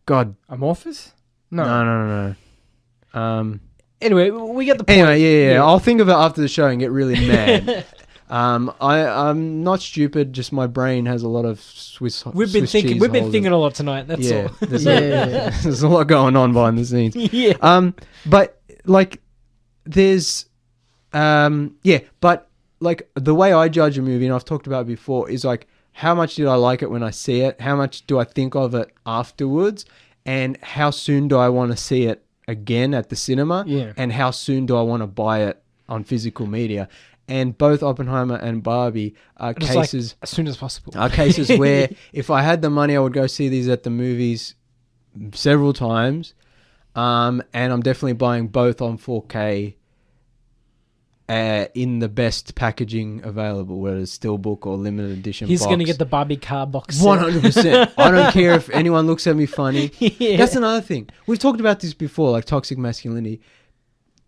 God. Amorphous? No. Anyway, we get the point. Anyway, yeah. I'll think of it after the show and get really mad. I'm not stupid. Just my brain has a lot of Swiss. We've been thinking a lot tonight. That's all. There's a lot going on behind the scenes. But like, there's, but like the way I judge a movie, and I've talked about it before, is like, how much did I like it when I see it? How much do I think of it afterwards? And how soon do I want to see it again at the cinema? And how soon do I want to buy it on physical media? And both Oppenheimer and Barbie are cases... Like, as soon as possible. Are cases where if I had the money, I would go see these at the movies several times. And I'm definitely buying both on 4K in the best packaging available, whether it's steelbook or limited edition He's box. going to get the Barbie car box set. 100%. I don't care if anyone looks at me funny. That's another thing. We've talked about this before, like toxic masculinity.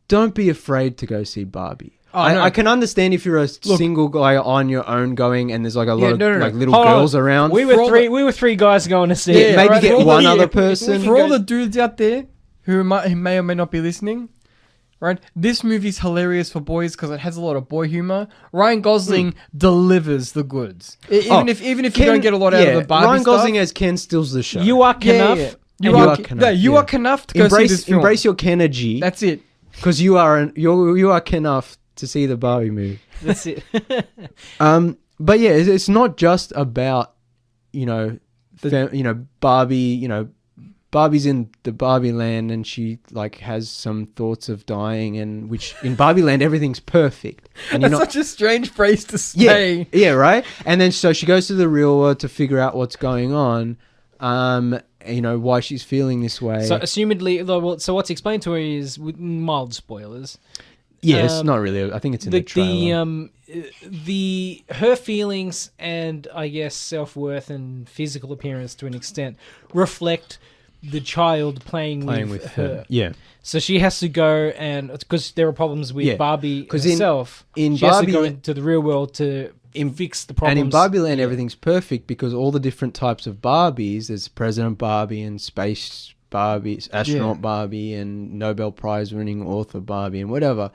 Don't be afraid to go see Barbie. I can understand if you're a single guy on your own going, and there's like a lot of like little girls around. We were three guys going to see it. Maybe get one other person. For all the dudes out there who may or may not be listening, right? This movie's hilarious for boys because it has a lot of boy humor. Ryan Gosling delivers the goods. Even if you don't get a lot out of the Barbie Ryan stuff. Gosling as Ken steals the show. You are Knuff. You are Knuff to go see this film. Embrace your Kenergy. That's it. Because you are Knuff to see the Barbie movie. That's it. But yeah, it's not just about Barbie. Barbie's in the Barbie land, and she like has some thoughts of dying, and which in Barbie land everything's perfect. And that's such a strange phrase to say. Yeah, right. And then so she goes to the real world to figure out what's going on. Why she's feeling this way. So assumedly, so what's explained to her is with mild spoilers. Yeah, it's not really. I think it's in the trailer. her feelings and I guess self-worth and physical appearance to an extent reflect the child playing with her. Yeah. So she has to go and because there are problems with Barbie herself. In she Barbie, has to go into the real world to fix the problems. And in Barbie Land, everything's perfect because all the different types of Barbies, there's President Barbie and Space Barbie, Astronaut Barbie, and Nobel Prize winning author Barbie, and whatever.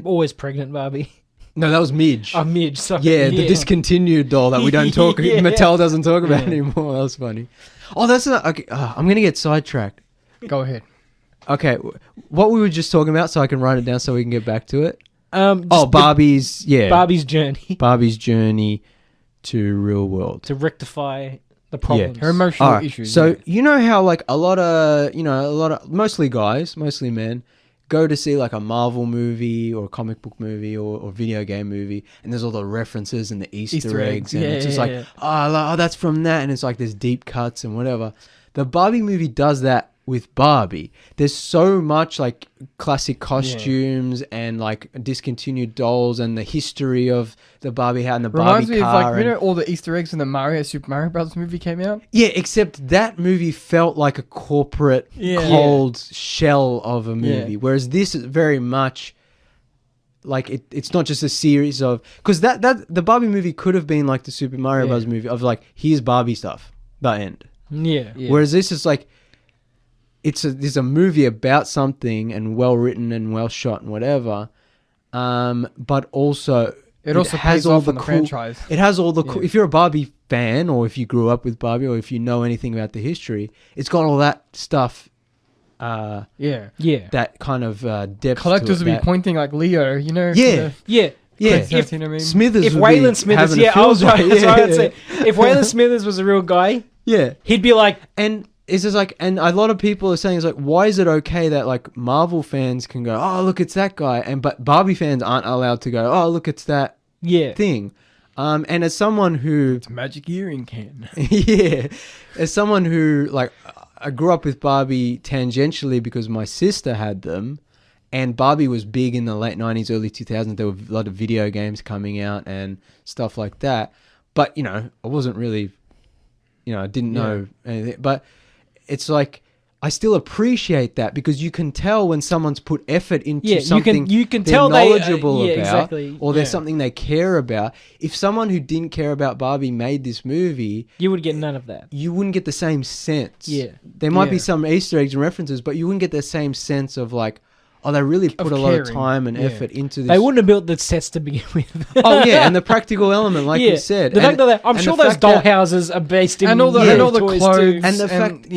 Always pregnant Barbie. No, that was Midge. Midge, sorry. Yeah, the discontinued doll that we don't talk. Mattel doesn't talk about anymore. That was funny. Oh, that's not. Okay, I'm gonna get sidetracked. Go ahead. Okay, what we were just talking about, so I can write it down so we can get back to it. Barbie's journey to real world to rectify the problems, her emotional issues. So you know how like a lot of mostly guys, mostly men, go to see like a Marvel movie or a comic book movie or video game movie, and there's all the references and the Easter eggs, and it's just oh, that's from that, and it's like there's deep cuts and whatever. The Barbie movie does that with Barbie. There's so much like classic costumes and like discontinued dolls and the history of the Barbie hat and the Reminds Barbie me car. Of like, you know, all the Easter eggs in the Super Mario Brothers movie came out? Yeah, except that movie felt like a corporate, cold shell of a movie. Whereas this is very much like it's not just a series of... Because that the Barbie movie could have been like the Super Mario Bros. Movie of like, here's Barbie stuff, the end. Yeah. Whereas this is like... There's a movie about something and well written and well shot and whatever, but also it also has all the franchise. It has all the cool. If you're a Barbie fan, or if you grew up with Barbie, or if you know anything about the history, it's got all that stuff. That kind of depth. Collectors to will be pointing like Leo, you know. Yeah. If Smithers, if Waylon Smithers, I was right. That's what I'd say. If Waylon Smithers was a real guy, he'd be like, and. It's just like, and a lot of people are saying, it's like, why is it okay that like Marvel fans can go, oh, look, it's that guy, but Barbie fans aren't allowed to go, oh, look, it's that thing. And as someone who... It's a magic earring can. As someone who, like, I grew up with Barbie tangentially because my sister had them, and Barbie was big in the late 90s, early 2000s. There were a lot of video games coming out and stuff like that. But, you know, I wasn't really, I didn't know anything. But... It's like I still appreciate that because you can tell when someone's put effort into something you can they're tell knowledgeable about, exactly. or there's something they care about. If someone who didn't care about Barbie made this movie, you would get none of that. You wouldn't get the same sense. Yeah, there might be some Easter eggs and references, but you wouldn't get the same sense of like, oh, they really put a lot of time and effort into this. They wouldn't have built the sets to begin with. And the practical element, like you said. The fact that I'm sure those doll houses are based in and all the toys clothes too. And the fact,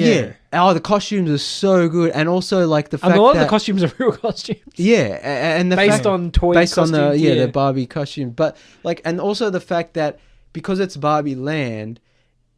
the costumes are so good, and also like the fact a lot of the costumes are real costumes. Yeah, and the based on toy, based on the Barbie costume, but like, and also the fact that because it's Barbie Land,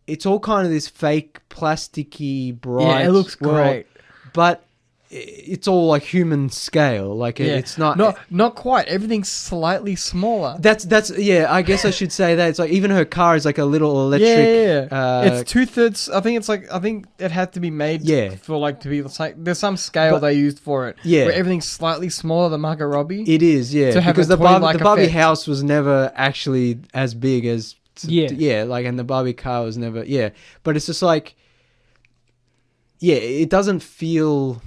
it's all kind of this fake plasticky bright. Yeah, it looks great, but it's all like human scale. Like it's not quite. Everything's slightly smaller. That's I guess I should say that. It's like even her car is like a little electric. It's 2/3. I think it had to be made for like to be like there's some scale they used for it. Yeah, where everything's slightly smaller than Margot Robbie. It is because the Barbie house was never actually as big as like, and the Barbie car was never but it's just like it doesn't feel.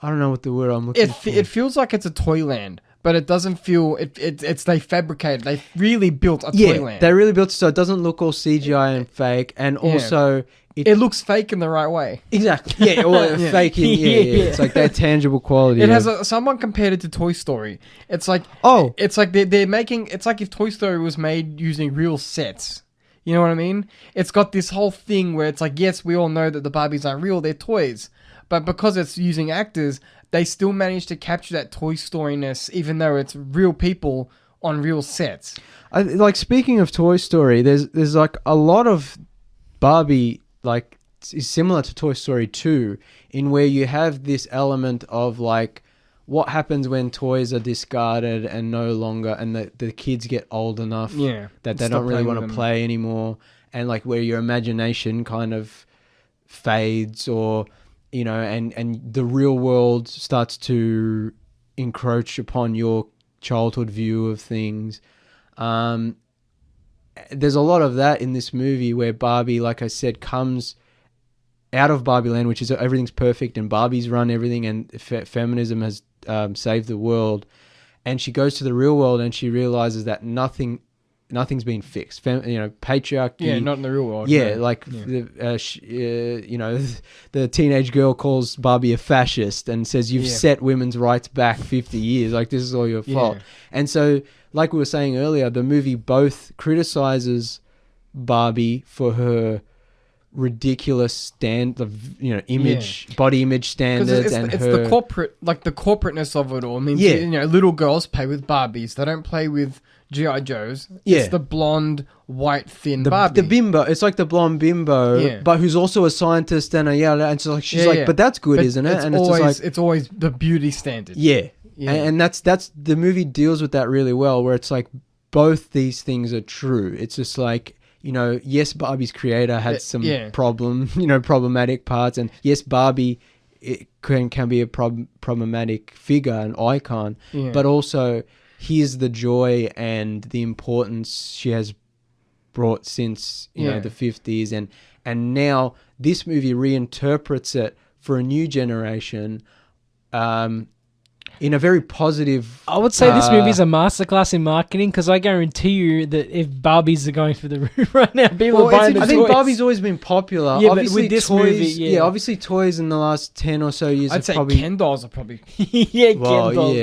I don't know what the word I'm looking for. It feels like it's a Toyland, but it doesn't feel... It's they fabricated. They really built a Toyland. They really built it so it doesn't look all CGI and fake, and also... It looks fake in the right way. Exactly. Yeah, or fake in... It's like that tangible quality. It has someone compared it to Toy Story. It's like... It's like they're making... It's like if Toy Story was made using real sets. You know what I mean? It's got this whole thing where it's like, yes, we all know that the Barbies aren't real, they're toys. But because it's using actors, they still manage to capture that Toy Story-ness, even though it's real people on real sets. Like, speaking of Toy Story, there's like a lot of Barbie, like, is similar to Toy Story 2, in where you have this element of, like, what happens when toys are discarded and no longer, and the kids get old enough that they don't really want to play anymore, and, like, where your imagination kind of fades, or... and the real world starts to encroach upon your childhood view of things. There's a lot of that in this movie where Barbie, like I said, comes out of Barbie Land, which is everything's perfect and Barbie's run everything and feminism has saved the world. And she goes to the real world and she realizes that nothing's been fixed. Patriarchy. Yeah, not in the real world. Yeah, no. The teenage girl calls Barbie a fascist and says, you've set women's rights back 50 years. Like, this is all your fault. Yeah. And so, like we were saying earlier, the movie both criticizes Barbie for her ridiculous body image standards, it's the corporateness of it all. I mean, little girls play with Barbies. They don't play with G.I. Joes. It's the blonde, white, thin Barbie. The bimbo. It's like the blonde bimbo, but who's also a scientist and and so like she's but that's good, isn't it? And it's always the beauty standard. Yeah. And that's the movie deals with that really well, where it's like both these things are true. It's just like, yes, Barbie's creator had some problematic parts, and yes, Barbie can be a problematic figure, an icon, but also here's the joy and the importance she has brought since the 50s, and now this movie reinterprets it for a new generation. In a very positive... I would say this movie is a masterclass in marketing, because I guarantee you that if Barbies are going through the roof right now, people are buying the toys. I think Barbie's always been popular. Yeah, obviously, but with this movie, obviously toys in the last 10 or so years I'd say probably... Ken dolls are probably... Ken dolls,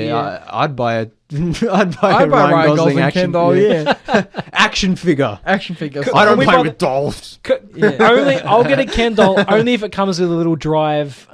I'd buy a Ryan Gosling action doll, action figure. Action figure. I don't play with dolls. I'll get a Ken doll only if it comes with a little drive.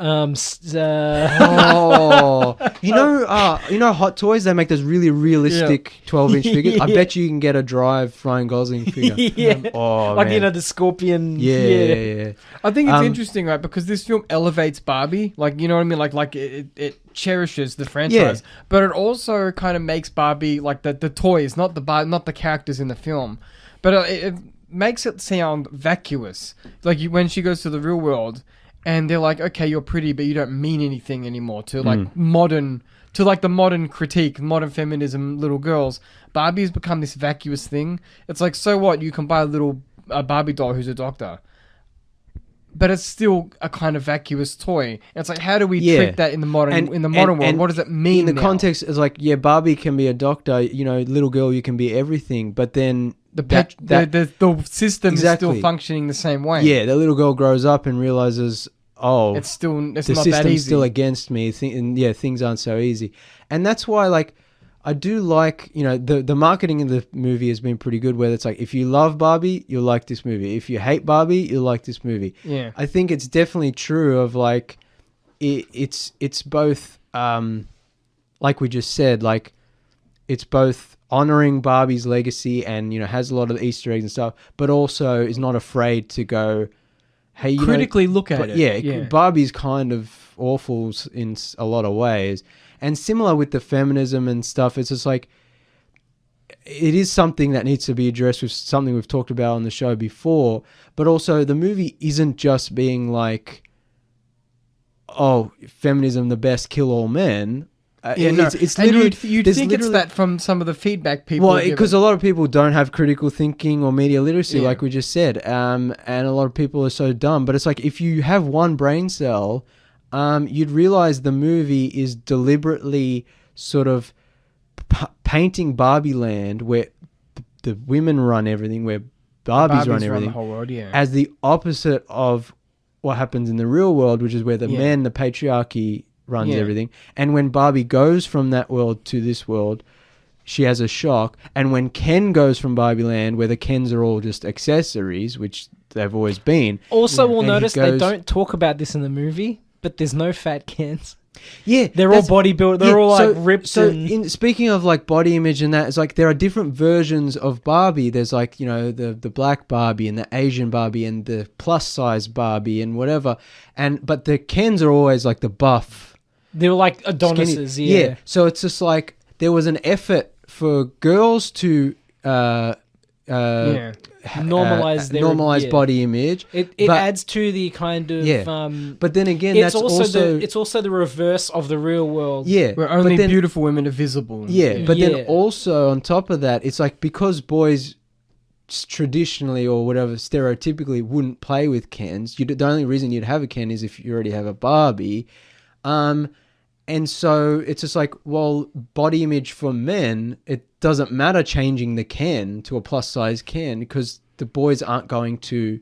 Hot Toys, they make those really realistic 12-inch figures. I bet you can get a drive Ryan Gosling figure. The scorpion. Yeah. I think it's interesting, right? Because this film elevates Barbie, like, you know what I mean? Like it cherishes the franchise, but it also kind of makes Barbie like the toys, not the characters in the film, but it makes it sound vacuous. Like when she goes to the real world, and they're like, okay, you're pretty, but you don't mean anything anymore. To like the modern critique, modern feminism, little girls, Barbie's become this vacuous thing. It's like, so what? You can buy a Barbie doll who's a doctor. But it's still a kind of vacuous toy. And it's like, how do we treat that in the modern world? What does it mean? In the context is like, Barbie can be a doctor. Little girl, you can be everything. But then the system is still functioning the same way. Yeah, the little girl grows up and realizes, it's not that easy. The system's still against me. Things aren't so easy. And that's why, like, I do like, the marketing in the movie has been pretty good, where it's like, if you love Barbie, you'll like this movie. If you hate Barbie, you'll like this movie. Yeah. I think it's definitely true of like, it's both, like we just said, like, it's both honoring Barbie's legacy and, has a lot of Easter eggs and stuff, but also is not afraid to go, hey, critically look at it. Yeah, Barbie's kind of awful in a lot of ways. And similar with the feminism and stuff, it's just like, it is something that needs to be addressed, with something we've talked about on the show before, but also the movie isn't just being like, feminism, the best, kill all men. It's literally... You'd think it's that from some of the feedback people... Well, because a lot of people don't have critical thinking or media literacy, like we just said, and a lot of people are so dumb. But it's like, if you have one brain cell... you'd realize the movie is deliberately sort of painting Barbie Land, where the women run everything, where Barbies run everything, run the whole world, as the opposite of what happens in the real world, which is where the men, the patriarchy, runs everything. And when Barbie goes from that world to this world, she has a shock. And when Ken goes from Barbie Land, where the Kens are all just accessories, which they've always been. Also, we'll notice they don't talk about this in the movie, but there's no fat Kens. Yeah, they're all bodybuilders. They're all like ripped. Speaking of like body image and that, it's like there are different versions of Barbie. There's like, the black Barbie and the Asian Barbie and the plus size Barbie and whatever. But the Kens are always like the buff. They're like Adonises. Skinny. Yeah. So it's just like there was an effort for girls to normalize body image. It adds to the kind of but then again, it's that's also it's also the reverse of the real world. Yeah, where only beautiful women are visible. Yeah, but then also on top of that, it's like because boys traditionally or whatever stereotypically wouldn't play with Kens. The only reason you'd have a Ken is if you already have a Barbie. And so it's just like, well, body image for men, it doesn't matter changing the Ken to a plus size Ken because the boys aren't going to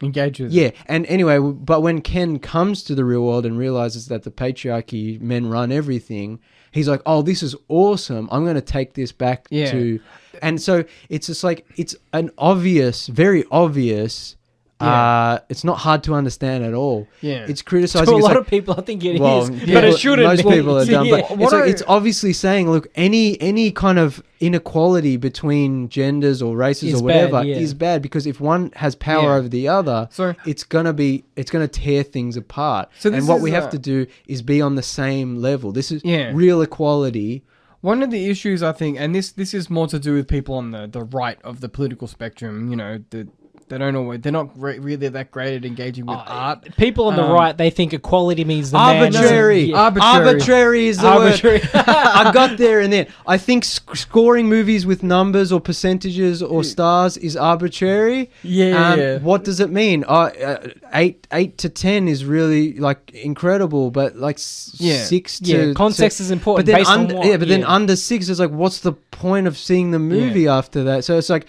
engage with it. And anyway, but when Ken comes to the real world and realizes that the patriarchy, men run everything, he's like, oh, this is awesome. I'm going to take this back to... And so it's just like, it's an obvious, very obvious... it's not hard to understand at all. Yeah, it's criticizing. To a lot of people, I think it is, but it shouldn't. Most people are dumb. But it's obviously saying, look, any kind of inequality between genders or races or whatever is bad because if one has power over the other, it's gonna tear things apart. And what we have to do is be on the same level. This is real equality. One of the issues, I think, and this is more to do with people on the right of the political spectrum. You know, they're not really that great at engaging with art. People on the right, they think equality means the arbitrary. Arbitrary is the word. I got there and then. I think scoring movies with numbers or percentages or stars is arbitrary. What does it mean? 8 to 10 is really like incredible, but like 6 to context is important. But then based on what? Then under 6 is like, what's the point of seeing the movie after that? So it's like.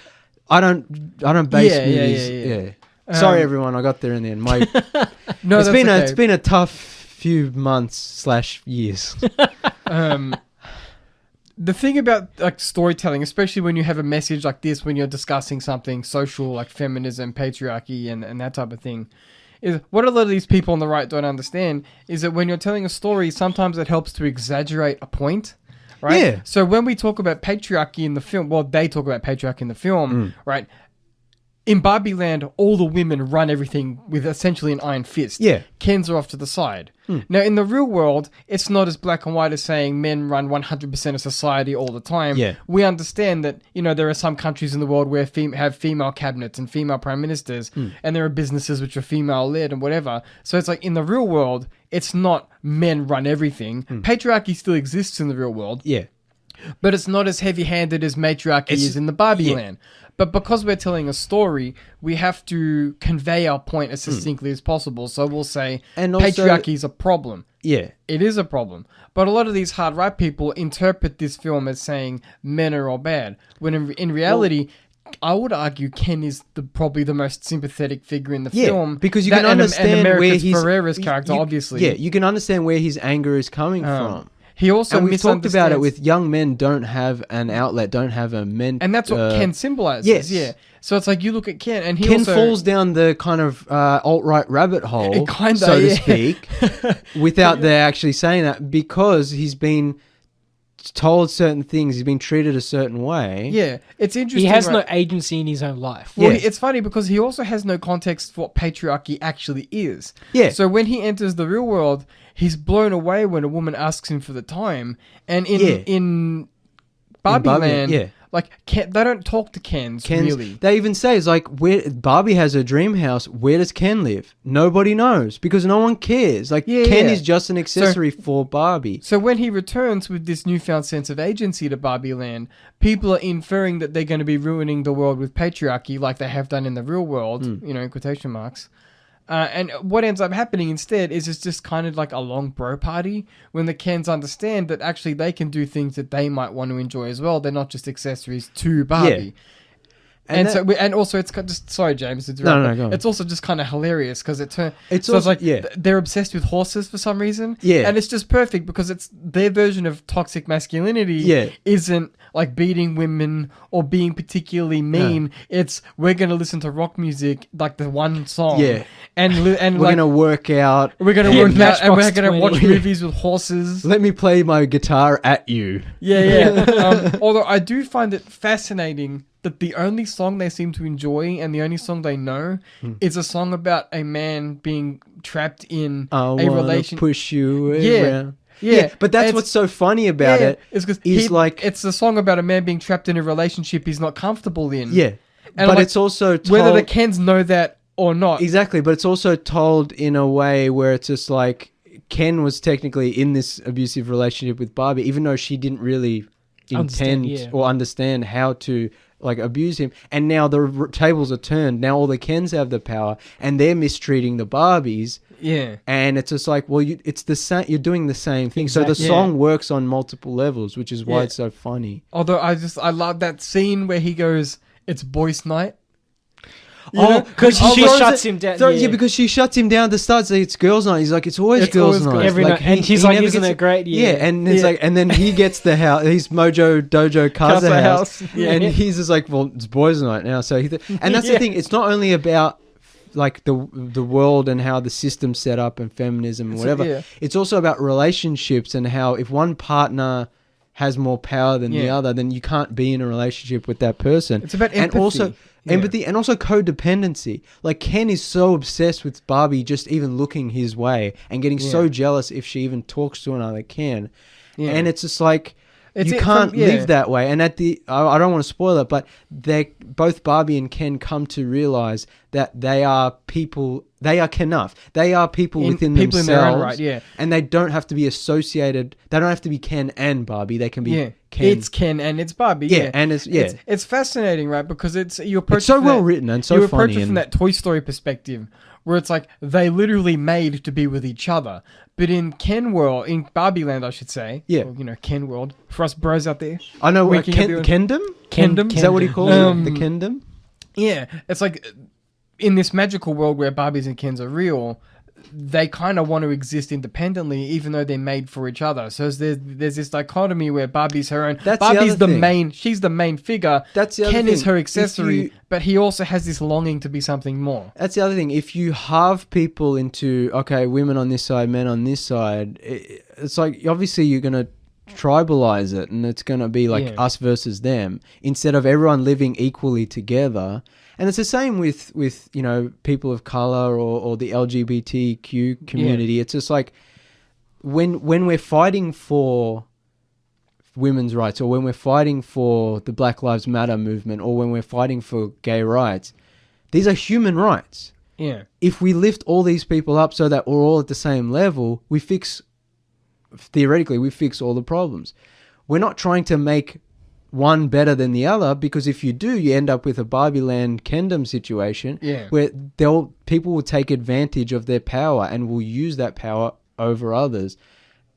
I don't base movies. Sorry, everyone. I got there in the end. It's been a tough few months / years. The thing about like storytelling, especially when you have a message like this, when you're discussing something social like feminism, patriarchy, and that type of thing, is what a lot of these people on the right don't understand is that when you're telling a story, sometimes it helps to exaggerate a point. Right? Yeah. So when we talk about patriarchy in the film, well, they talk about patriarchy in the film, right? In Barbie Land, all the women run everything with essentially an iron fist. Yeah. Kens are off to the side. Now, in the real world, it's not as black and white as saying men run 100% of society all the time. Yeah. We understand that, you know, there are some countries in the world where have female cabinets and female prime ministers, and there are businesses which are female-led and whatever. So it's like in the real world, it's not men run everything. Patriarchy still exists in the real world. Yeah. But it's not as heavy-handed as matriarchy is in the Barbie land. But because we're telling a story, we have to convey our point as succinctly as possible. So we'll say patriarchy is a problem. Yeah. It is a problem. But a lot of these hard right people interpret this film as saying men are all bad. When in reality... I would argue Ken is probably the most sympathetic figure in the film. Because you can understand where he's... Ferrera's character, obviously. Yeah, you can understand where his anger is coming from. He also and we've talked about it with young men don't have an outlet, don't have a mentor. And that's what Ken symbolizes. Yeah. So it's like you look at Ken and Ken falls down the kind of alt-right rabbit hole, so to speak, without their actually saying that because he's been told certain things, he's been treated a certain way. Yeah, it's interesting. He has no agency in his own life. Well, it's funny because he also has no context for what patriarchy actually is. Yeah. So when he enters the real world, he's blown away when a woman asks him for the time. And in Barbie Land, like they don't talk to Ken's really. They even say, it's like, where Barbie has a dream house, where does Ken live? Nobody knows because no one cares. Like Ken is just an accessory for Barbie. So when he returns with this newfound sense of agency to Barbie Land, people are inferring that they're going to be ruining the world with patriarchy like they have done in the real world, you know, in quotation marks. And what ends up happening instead is it's just kind of like a long bro party when the Kens understand that actually they can do things that they might want to enjoy as well. They're not just accessories to Barbie. Yeah. And also it's just sorry James, it's also just kind of hilarious because they're obsessed with horses for some reason. Yeah. And it's just perfect because it's their version of toxic masculinity isn't like beating women or being particularly mean. It's we're gonna listen to rock music like the one song. Yeah. And we're gonna work out. We're gonna work out and we're gonna watch movies with horses. Let me play my guitar at you. Yeah. Although I do find it fascinating that the only song they seem to enjoy and the only song they know is a song about a man being trapped in a relationship. Push you around. Yeah, but that's what's so funny about it. It's because it's a song about a man being trapped in a relationship he's not comfortable in. Yeah. And but like, it's also told, whether the Kens know that or not. Exactly, but it's also told in a way where it's just like Ken was technically in this abusive relationship with Barbie, even though she didn't really intend or understand how to like abuse him. And now the tables are turned. Now all the Kens have the power, and they're mistreating the Barbies. Yeah, and it's just like, well, it's the same. You're doing the same thing. Exactly. So the song works on multiple levels, which is why it's so funny. Although I love that scene where he goes, "It's boys' night." Because she shuts him down. Because she shuts him down at the start. So it's girls' night. He's like, it's always girls' night. Every night. And he's like, isn't it great? Yeah. And it's like, and then he gets the house, his Mojo Dojo Casa house. And he's just like, well, it's boys' night now. So and that's the thing. It's not only about like the world and how the system's set up and feminism and whatever. It's also about relationships and how if one partner has more power than the other, then you can't be in a relationship with that person. It's about empathy. Empathy and also codependency. Like Ken is so obsessed with Barbie just even looking his way and getting so jealous if she even talks to another Ken. And it's just like you can't live that way. And at the I don't want to spoil it, but both Barbie and Ken come to realize that they are people. They are Kenuff. They are people within themselves. In their own right, and they don't have to be associated. They don't have to be Ken and Barbie. They can be Ken. It's Ken and it's Barbie. And it's fascinating, right? Because it's so well written and so funny. You approach it from that Toy Story perspective, where it's like they literally made to be with each other. But in Ken World, in Barbie Land, I should say, or, Ken World, for us bros out there, I know Kendom. Kendom, is that what he calls it? The Kendom. Yeah, it's like in this magical world where Barbies and Kens are real, they kind of want to exist independently, even though they're made for each other. So there's this dichotomy where Barbie's her own. Barbie's the main. She's the main figure. That's the other Ken thing. is her accessory, but he also has this longing to be something more. That's the other thing. If you halve people into women on this side, men on this side, it's like obviously you're gonna tribalize it, and it's gonna be like us versus them instead of everyone living equally together. And it's the same with people of color or the LGBTQ community. It's just like when we're fighting for women's rights, or when we're fighting for the Black Lives Matter movement, or when we're fighting for gay rights, these are human rights. Yeah. If we lift all these people up so that we're all at the same level, theoretically we fix all the problems. We're not trying to make one better than the other, because if you do, you end up with a Barbie Land Kendom situation where people will take advantage of their power and will use that power over others.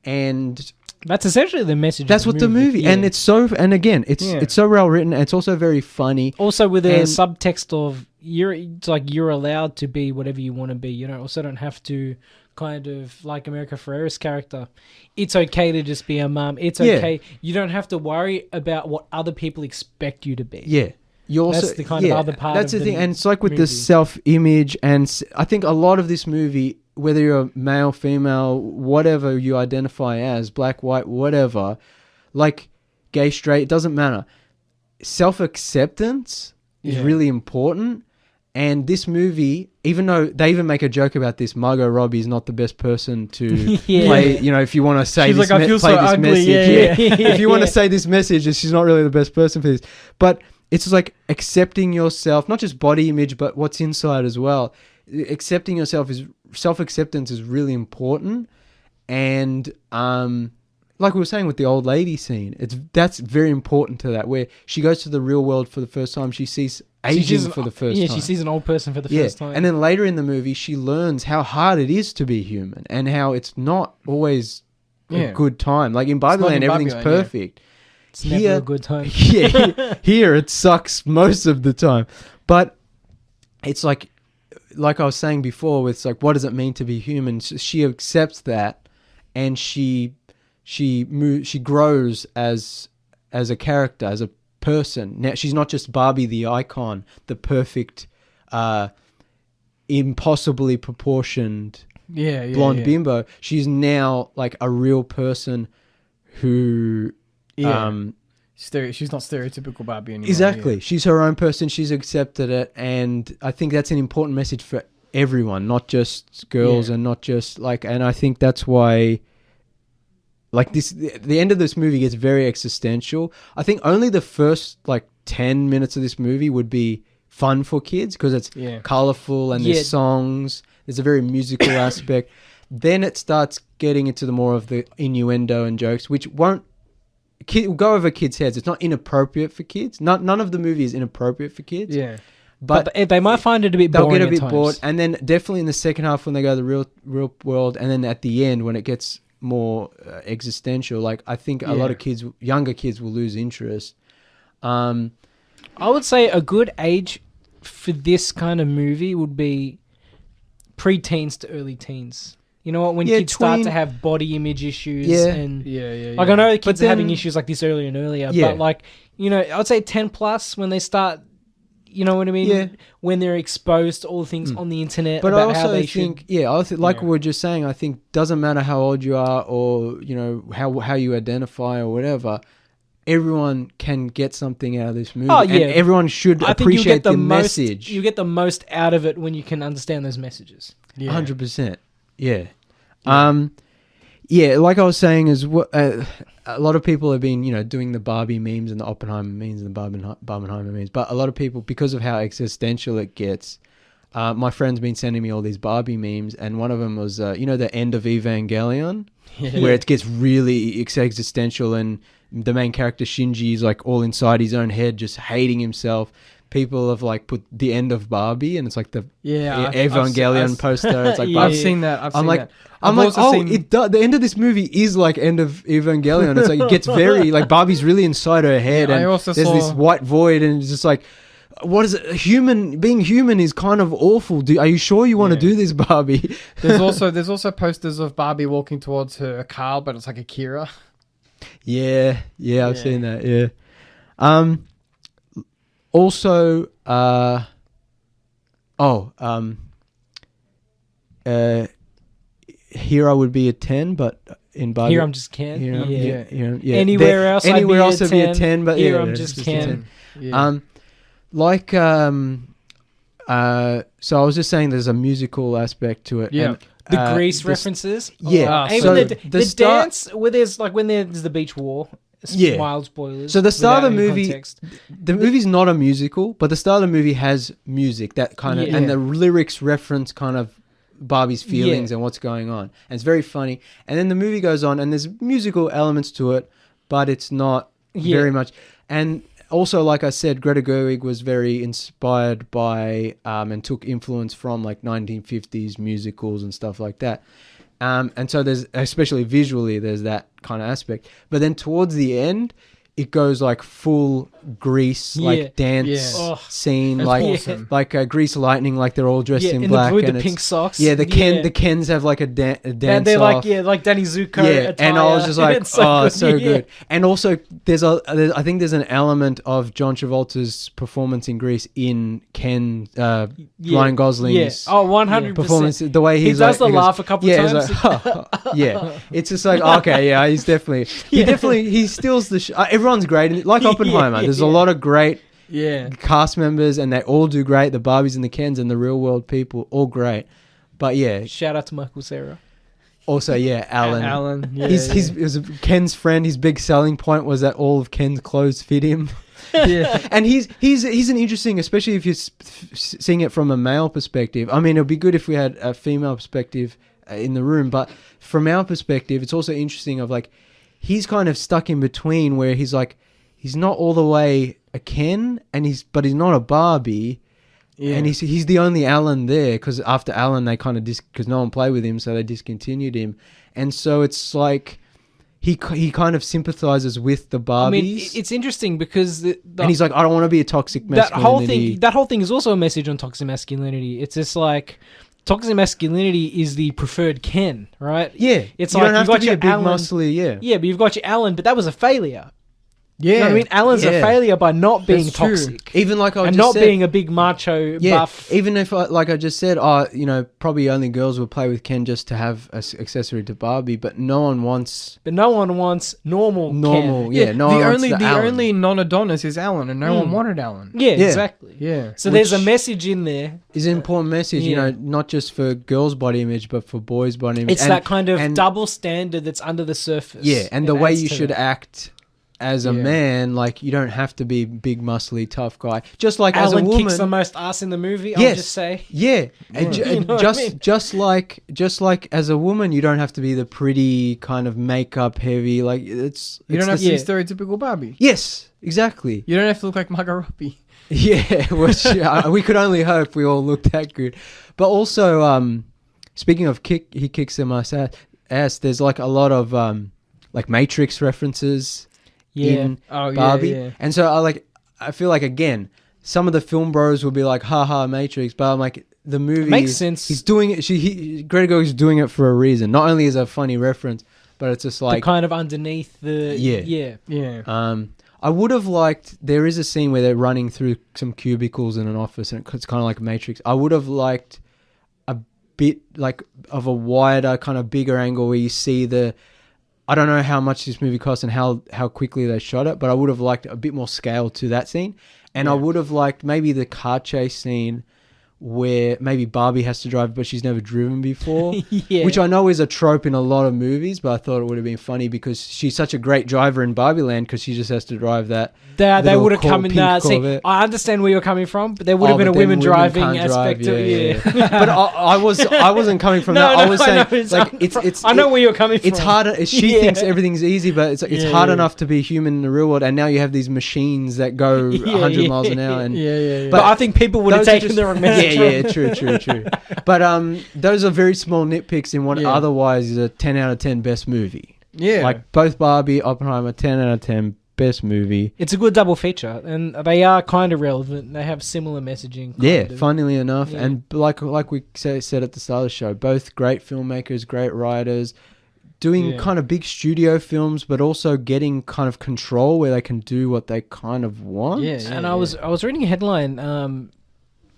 And that's essentially the message. That's what the movie, and it's so, and again, it's so well written, and it's also very funny. Also with a subtext of you're allowed to be whatever you want to be. You also don't have to kind of like America Ferrera's character. It's okay to just be a mum. It's okay. You don't have to worry about what other people expect you to be. Yeah. That's the kind of other part That's of the thing. And it's like with the self-image, and I think a lot of this movie, whether you're male, female, whatever you identify as, black, white, whatever, like gay, straight, it doesn't matter. Self-acceptance is really important. And this movie, even though they even make a joke about this, Margot Robbie is not the best person to play. If you want to say she's this, like, I feel play so this ugly. message. If you want to say this message, she's not really the best person for this. But it's just like accepting yourself, not just body image, but what's inside as well. Accepting yourself self-acceptance is really important. And like we were saying with the old lady scene, that's very important to that, where she goes to the real world for the first time. She sees aging for the first time. Yeah, she sees an old person for the first time. And then later in the movie, she learns how hard it is to be human and how it's not always a good time. Like in Barbie Land, everything's perfect. It's never a good time. Here it sucks most of the time. But it's like I was saying before, it's like, what does it mean to be human? She accepts that, and she grows as a character, as a person. Now she's not just Barbie the icon, the perfect, impossibly proportioned blonde bimbo. She's now like a real person who she's not stereotypical Barbie anymore. Exactly. She's her own person. She's accepted it, and I think that's an important message for everyone, not just girls and not just and I think that's why the end of this movie gets very existential. I think only the first 10 minutes of this movie would be fun for kids because it's colorful and there's songs. There's a very musical aspect. Then it starts getting into the more of the innuendo and jokes, which won't go over kids' heads. It's not inappropriate for kids. None of the movie is inappropriate for kids. Yeah. But they might find it a bit boring. They'll get a bit times. bored. And then definitely in the second half when they go to the real world, and then at the end when it gets more existential, like I think a lot of kids, younger kids, will lose interest. I would say a good age for this kind of movie would be pre-teens to early teens. You know what? When kids start to have body image issues and like I know kids are having issues like this earlier and earlier, but like, you know, I'd say 10 plus when they start, you know what I mean? Yeah. When they're exposed to all the things on the internet. But about I also how they think, like we were just saying, I think doesn't matter how old you are or, you know, how you identify or whatever. Everyone can get something out of this movie. Oh, yeah. And everyone should appreciate the message. You get the most out of it when you can understand those messages. 100%. Yeah. Like I was saying, is what a lot of people have been, you know, doing the Barbie memes and the Oppenheimer memes and the Barbenheimer memes. But a lot of people, because of how existential it gets, my friend's been sending me all these Barbie memes, and one of them was, you know, the End of Evangelion, where it gets really existential, and the main character Shinji is like all inside his own head, just hating himself. People have like put the end of Barbie, and it's like the Evangelion poster. It's like I've seen that. I'm like, the end of this movie is like End of Evangelion. It's like it gets very like Barbie's really inside her head, and there's this white void, and it's just like, what is it? Being human is kind of awful. Are you sure you want to do this, Barbie? There's also posters of Barbie walking towards her car, but it's like Akira. Yeah, I've seen that. Yeah. Also, here I would be a 10, but in Barbie, here I'm just Ken. Anywhere else I'd be a 10, but here I'm just Ken. So I was just saying, there's a musical aspect to it. Yeah. And, the Grease references. Yeah. Even the dance where there's the beach war. Wild spoilers. So the start of the movie, the movie's not a musical, but the start of the movie has music that kind of, and the lyrics reference kind of Barbie's feelings and what's going on. And it's very funny. And then the movie goes on, and there's musical elements to it, but it's not very much. And also, like I said, Greta Gerwig was very inspired by and took influence from like 1950s musicals and stuff like that. And so there's, especially visually, there's that kind of aspect. But then towards the end, it goes like full Grease, like dance scene, like Grease Lightning, like they're all dressed in black with the pink socks. Yeah, the Kens have like a dance, and they're off. like Danny Zuko. Attire. And I was just like, so good. And also, I think there's an element of John Travolta's performance in Grease in Ken Ryan Gosling's 100% performance. The way he does the laugh a couple of times. It's just like, okay, he's definitely he steals the everyone's great. Like Oppenheimer, there's a lot of great cast members, and they all do great. The Barbies and the Kens and the real world people, all great. But shout out to Michael Cera. Also, Alan. Alan, he was Ken's friend. His big selling point was that all of Ken's clothes fit him. And he's an interesting, especially if you're seeing it from a male perspective. I mean, it'd be good if we had a female perspective in the room, but from our perspective, it's also interesting of like, he's kind of stuck in between where he's like, he's not all the way a Ken, but he's not a Barbie, and he's the only Alan there, because after Alan they kind of because no one played with him, so they discontinued him, and so it's like he kind of sympathizizes with the Barbies. I mean, it's interesting because and he's like, I don't want to be a toxic masculinity. That whole thing is also a message on toxic masculinity. It's just like, toxic masculinity is the preferred Ken, right? Yeah. It's you like, don't have you've got to be your a big Alan, muscly, Yeah, but you've got your Alan, but that was a failure. Yeah. You know what I mean? Alan's a failure by not being toxic. Even like I and just not said, being a big macho buff. Even if, like I just said, probably only girls will play with Ken just to have an accessory to Barbie, but no one wants normal Ken. Yeah, the only non-Adonis is Alan, and no one wanted Alan. Yeah, exactly. Yeah. So there's a message in there. Is an important message, not just for girls' body image, but for boys' body image. It's that kind of double standard that's under the surface. Yeah, and the way you should act as a man, like you don't have to be big, muscly, tough guy. Just like Alan as a woman, kicks the most ass in the movie. Yes. I'll just say, yeah, and You know what I mean? just like as a woman, you don't have to be the pretty kind of makeup heavy. Like You don't have to be stereotypical Barbie. Yes, exactly. You don't have to look like Margot Robbie. Yeah, which we could only hope we all looked that good. But also, speaking of he kicks them ass. There's like a lot of like Matrix references in Barbie, and so I feel like again, some of the film bros will be like, "Ha Matrix," but I'm like, the movie makes sense. He's doing it. Greta Gerwig is doing it for a reason. Not only is it a funny reference, but it's just like the kind of underneath the yeah. I would have liked. There is a scene where they're running through some cubicles in an office, and it's kind of like Matrix. I would have liked a bit like of a wider, kind of bigger angle where you see the. I don't know how much this movie cost and how quickly they shot it, but I would have liked a bit more scale to that scene, and I would have liked maybe the car chase scene where maybe Barbie has to drive, but she's never driven before, which I know is a trope in a lot of movies, but I thought it would have been funny because she's such a great driver in Barbie Land because she just has to drive that. They would have come in there. See, I understand where you're coming from, but there would have been a women driving aspect to it. Yeah. But I wasn't coming from that. I was saying it's I know where you're coming from. It's harder. She thinks everything's easy, but it's hard enough to be human in the real world, and now you have these machines that go 100 miles an hour. And But I think people would have taken the wrong message. True. But those are very small nitpicks in what otherwise is a 10 out of 10 best movie. Yeah. Like both Barbie, Oppenheimer, 10 out of 10 best movie. It's a good double feature, and they are kind of relevant. They have similar messaging. Funnily enough. Yeah. And like we said at the start of the show, both great filmmakers, great writers, doing kind of big studio films, but also getting kind of control where they can do what they kind of want. I was reading a headline.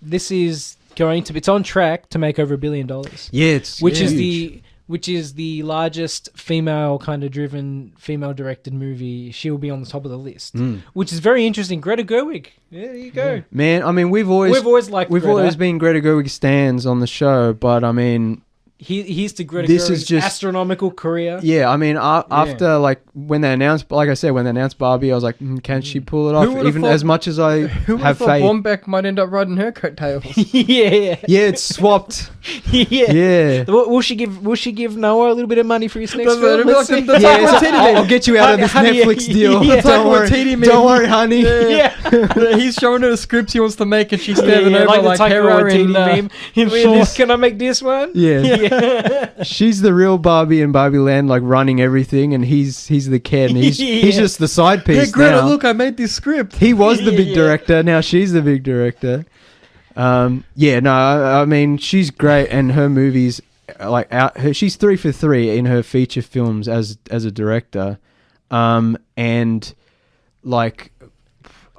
This is it's on track to make over $1 billion. Yeah, it's huge. Which is the largest female kind of driven, female directed movie. She will be on the top of the list, which is very interesting. Greta Gerwig. Yeah, there you go. Man, I mean, we've always been Greta Gerwig stans on the show, but I mean, here's to Greta Gerwig's astronomical career. Yeah, I mean, after like when they announced Barbie, I was like, can she pull it off? Even as much as I have faith. Bombeck might end up riding her coattails. Yeah, it's swapped. Yeah. Will she give Noah a little bit of money for his next film? I'll get you out of this Netflix deal. Don't worry, honey. Yeah. He's showing her the scripts he wants to make, and she's standing over like Hera in Can I make this one? Yeah. She's the real Barbie in Barbie Land, like running everything, and he's the kid, and he's just the side piece. Hey, Greta, now. Look, I made this script. He was the big director. Now she's the big director. I mean, she's great, and her movies, she's 3 for 3 in her feature films as a director, and like.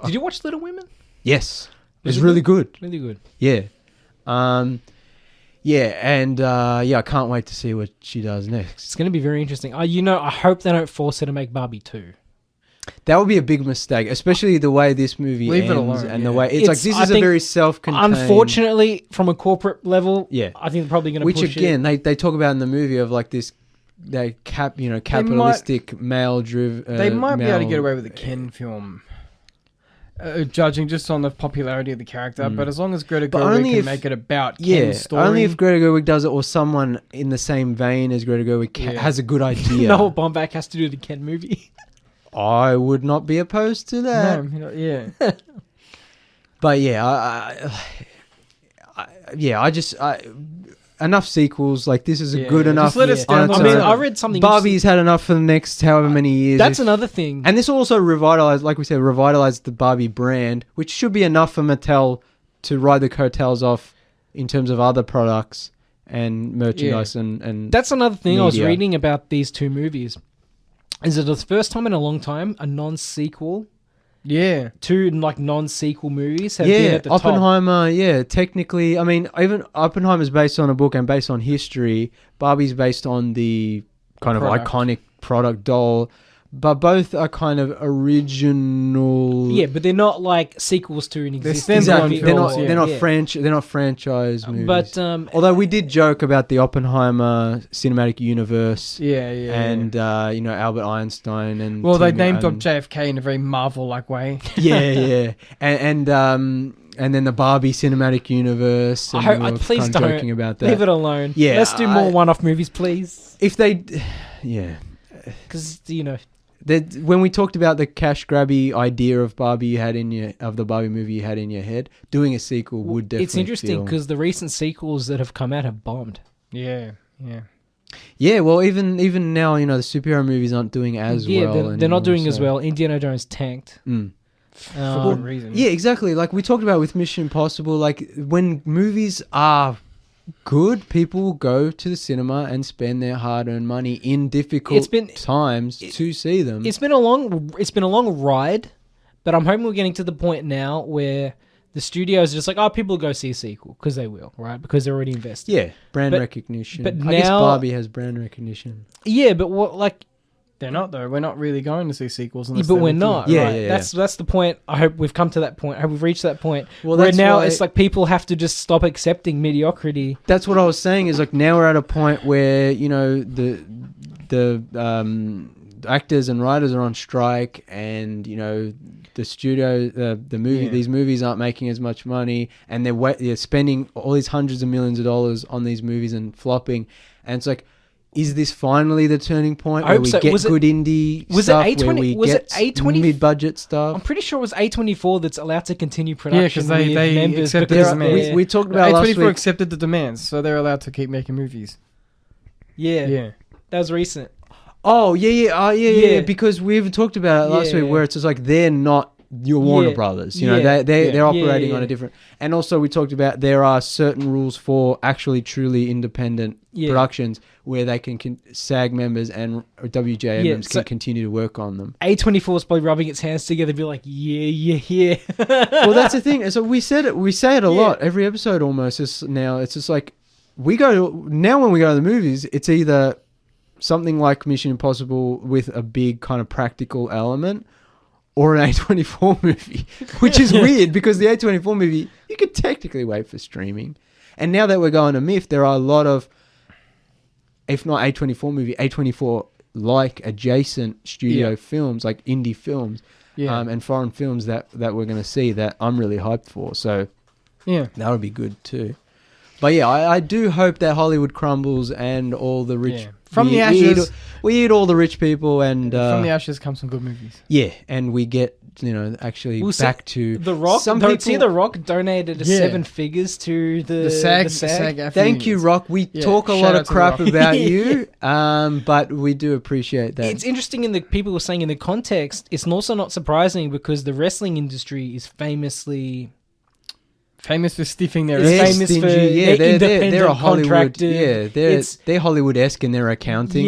Did you watch Little Women? Yes, it's really good. Really good. Yeah. I can't wait to see what she does next. It's going to be very interesting. I hope they don't force her to make Barbie 2. That would be a big mistake, especially the way this movie ends. It alone, and the way it's like this is a very self-contained. Unfortunately, from a corporate level, I think they're probably going to push it. Which again, they talk about in the movie of like this, capitalistic male-driven. They might be able to get away with a Ken film. Judging just on the popularity of the character, but as long as Greta Gerwig can make it about Ken's story. Only if Greta Gerwig does it, or someone in the same vein as Greta Gerwig has a good idea. Noah Baumbach has to do the Ken movie. I would not be opposed to that. No, But enough sequels. Like this is a good enough. Just let it stand. I read something. Barbie's had enough for the next however many years. That's another thing. And this will also revitalize, like we said, the Barbie brand, which should be enough for Mattel to ride the coattails off in terms of other products and merchandise and. That's another thing media. I was reading about these two movies. Is it the first time in a long time a non-sequel? Yeah. Two non-sequel movies have been at the Oppenheimer, top. Technically, I mean, even Oppenheimer's based on a book and based on history. Barbie's based on the kind of iconic product doll. but both are kind of original. Yeah, but they're not like sequels to an existing. Exactly. They're not franchise movies. But although we did joke about the Oppenheimer cinematic universe. And Albert Einstein and they named up JFK in a very Marvel-like way. Yeah. And then the Barbie cinematic universe. And please don't joking about that. Leave it alone. Yeah, let's do more one-off movies, please. If they, yeah, because when we talked about the cash grabby idea of the Barbie movie you had in your head, doing a sequel would definitely. It's interesting because the recent sequels that have come out have bombed. Yeah. Well, even now, the superhero movies aren't doing as well. Yeah, they're not doing as well. Indiana Jones tanked. For good reason. Yeah, exactly. Like we talked about with Mission Impossible, like when movies are good, people will go to the cinema and spend their hard-earned money in difficult times to see them. It's been a long ride, but I'm hoping we're getting to the point now where the studios are just like, people go see a sequel because they will, right? Because they're already invested. Yeah, brand recognition. But I guess Barbie has brand recognition. Yeah, but what like. They're not though. We're not really going to see sequels. But we're not. Yeah, right? yeah. That's the point. I hope we've come to that point. I hope we've reached that point. Well, where now it's like people have to just stop accepting mediocrity. That's what I was saying. Is like now we're at a point where the actors and writers are on strike, and the studio, these movies aren't making as much money, and they're spending all these hundreds of millions of dollars on these movies and flopping, and it's like. Is this finally the turning point where we get good indie stuff, where we get mid-budget stuff? I'm pretty sure it was A24 that's allowed to continue production. Yeah, because they accepted the demands. We talked about last week. A24 accepted the demands, so they're allowed to keep making movies. Yeah. That was recent. Oh, yeah. Because we even talked about it last week, where it's just like they're not your Warner Brothers. They're operating on a different... And also we talked about there are certain rules for actually truly independent productions where they can SAG members and WGA members can continue to work on them. A24 is probably rubbing its hands together, be like, yeah. Well, that's the thing. So we say it a lot every episode almost. It's just like when we go to the movies, it's either something like Mission Impossible with a big kind of practical element, or an A24 movie, which is weird because the A24 movie, you could technically wait for streaming. And now that we're going to MIF, there are a lot of, if not A24 movie, A24-like adjacent studio films, like indie films, and foreign films that we're going to see that I'm really hyped for. So that would be good too. But I do hope that Hollywood crumbles and all the rich... From the ashes... We eat all the rich people and... from the ashes come some good movies. Yeah, and we get, actually back to... The Rock... The Rock donated 7 figures to the SAG. Thank you, Rock. We talk a lot of crap about you, but we do appreciate that. It's interesting in the people were saying in the context, it's also not surprising because the wrestling industry is famous for stiffing their ass. Famous for they're a Hollywood. Contracted. They're Hollywood-esque in their accounting.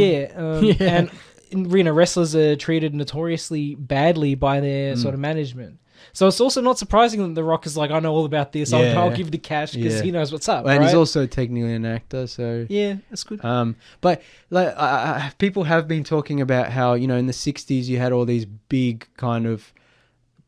And wrestlers are treated notoriously badly by their sort of management. So it's also not surprising that The Rock is like, I know all about this. I'll give the cash because he knows what's up. And he's also technically an actor, so that's good. But like people have been talking about how in the 60s you had all these big kind of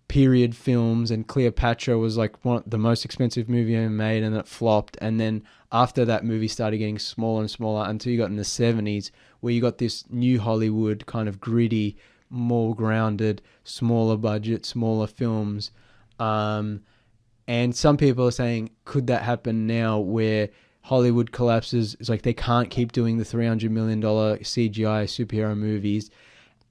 period films, and Cleopatra was like the most expensive movie ever made, and it flopped. And then after that movie started getting smaller and smaller until you got in the 70s, where you got this new Hollywood kind of gritty, more grounded, smaller budget, smaller films. And some people are saying, could that happen now where Hollywood collapses? It's like they can't keep doing the $300 million CGI superhero movies,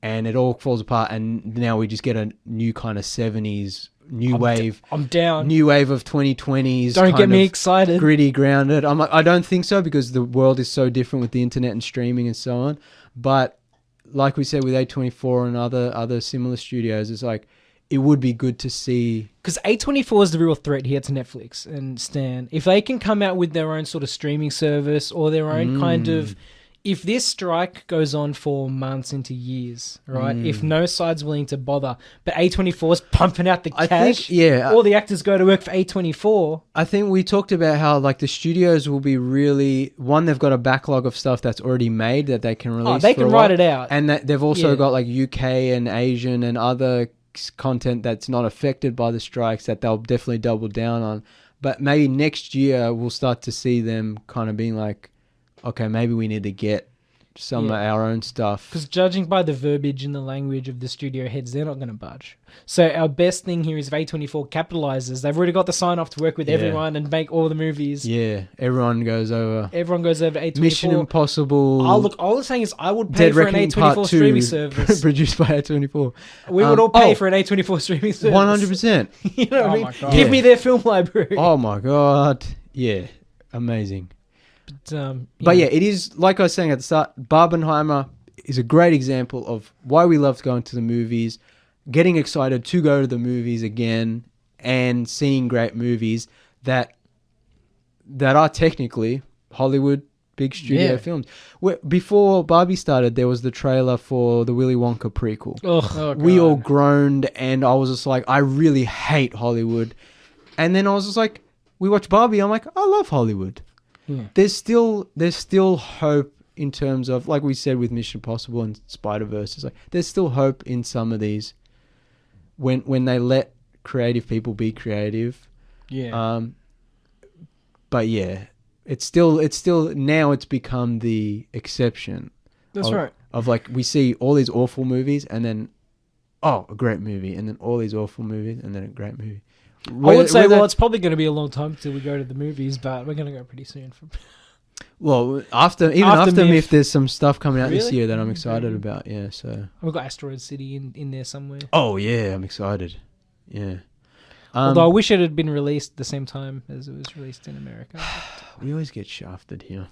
and it all falls apart, and now we just get a new kind of 70s wave. I'm down. New wave of 2020s. Don't get me excited. Gritty, grounded. I'm like, I don't think so, because the world is so different with the internet and streaming and so on. But like we said with A24 and other similar studios, it's like it would be good to see. Because A24 is the real threat here to Netflix and Stan. If they can come out with their own sort of streaming service or their own kind of if this strike goes on for months into years, right? If no side's willing to bother, but A24 is pumping out the cash, all the actors go to work for A24. I think we talked about how like the studios will be really they've got a backlog of stuff that's already made that they can release. They can write it out, and that they've also got like UK and Asian and other content that's not affected by the strikes that they'll definitely double down on. But maybe next year we'll start to see them kind of being like, okay, maybe we need to get some of our own stuff. Because judging by the verbiage and the language of the studio heads, they're not going to budge. So our best thing here is if A24 capitalizes. They've already got the sign off to work with everyone and make all the movies. Yeah, everyone goes over. Everyone goes over to A24. Mission Impossible. All I'm saying is I would pay for an A24 streaming service. Produced by A24. We would all pay for an A24 streaming service. 100%. You know what I mean? Give me their film library. Oh my God. Yeah, amazing. But it is, like I was saying at the start, Barbenheimer is a great example of why we love going to the movies, getting excited to go to the movies again, and seeing great movies that are technically Hollywood big studio films. Before Barbie started, there was the trailer for the Willy Wonka prequel. We all groaned, and I was just like, I really hate Hollywood. And then I was just like, we watched Barbie. I'm like, I love Hollywood. Yeah. There's still hope in terms of, like we said with Mission Impossible and Spider-Verse. It's like there's still hope in some of these when they let creative people be creative. Yeah. But yeah, it's still now it's become the exception. That's right. Of like we see all these awful movies and then a great movie, and then all these awful movies and then a great movie. I would say, it's probably going to be a long time till we go to the movies, but we're going to go pretty soon. Well, after MIF, there's some stuff coming out this year that I'm excited about. Yeah, so we've got Asteroid City in there somewhere. Oh yeah, I'm excited. Yeah. Although I wish it had been released at the same time as it was released in America. We always get shafted here.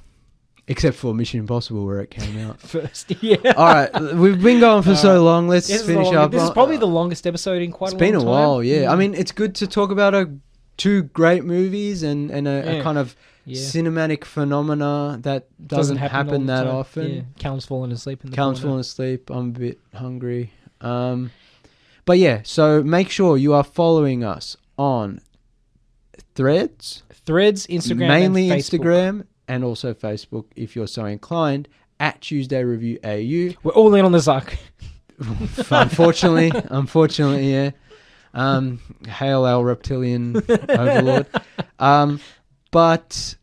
Except for Mission Impossible, where it came out first. Yeah. All right, we've been going for so long. Let's finish up. This is probably the longest episode in quite a long time. It's been a while, yeah. I mean, it's good to talk about two great movies and a kind of cinematic phenomena that doesn't happen that often. Yeah. Callum's falling asleep in the Callum's falling asleep. I'm a bit hungry. But yeah, so make sure you are following us on Threads, Instagram, mainly and Instagram. And also Facebook, if you're so inclined, at Tuesday Review AU. We're all in on the Zuck. Unfortunately, yeah. Hail our reptilian overlord. But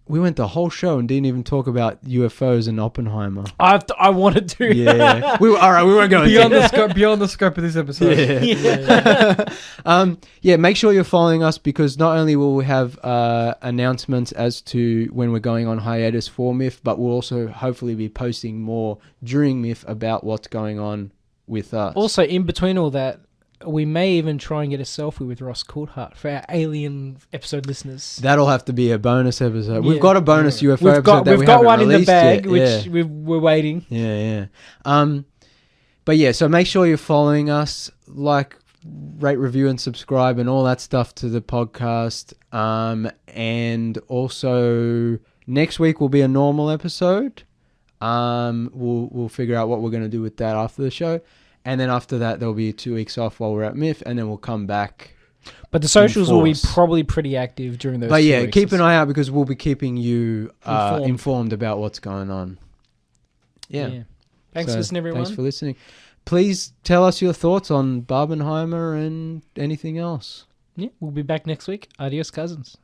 we went the whole show and didn't even talk about UFOs and Oppenheimer. I wanted to. Yeah. We weren't going beyond the scope of this episode. Yeah. Make sure you're following us, because not only will we have announcements as to when we're going on hiatus for MIF, but we'll also hopefully be posting more during MIF about what's going on with us. Also, in between all that, we may even try and get a selfie with Ross Coulthard for our Alien episode listeners. That'll have to be a bonus episode. We've got a bonus UFO episode that we've got one in the yet. bag, which we're waiting. Yeah. But yeah, so make sure you're following us, rate, review, and subscribe, and all that stuff to the podcast. And also next week will be a normal episode. We'll figure out what we're going to do with that after the show. And then after that, there'll be 2 weeks off while we're at MIF, and then we'll come back. But the socials will be probably pretty active during those 2 weeks. But yeah, keep an eye out, because we'll be keeping you informed about what's going on. Yeah. Thanks for listening, everyone. Thanks for listening. Please tell us your thoughts on Barbenheimer and anything else. Yeah, we'll be back next week. Adios, cousins.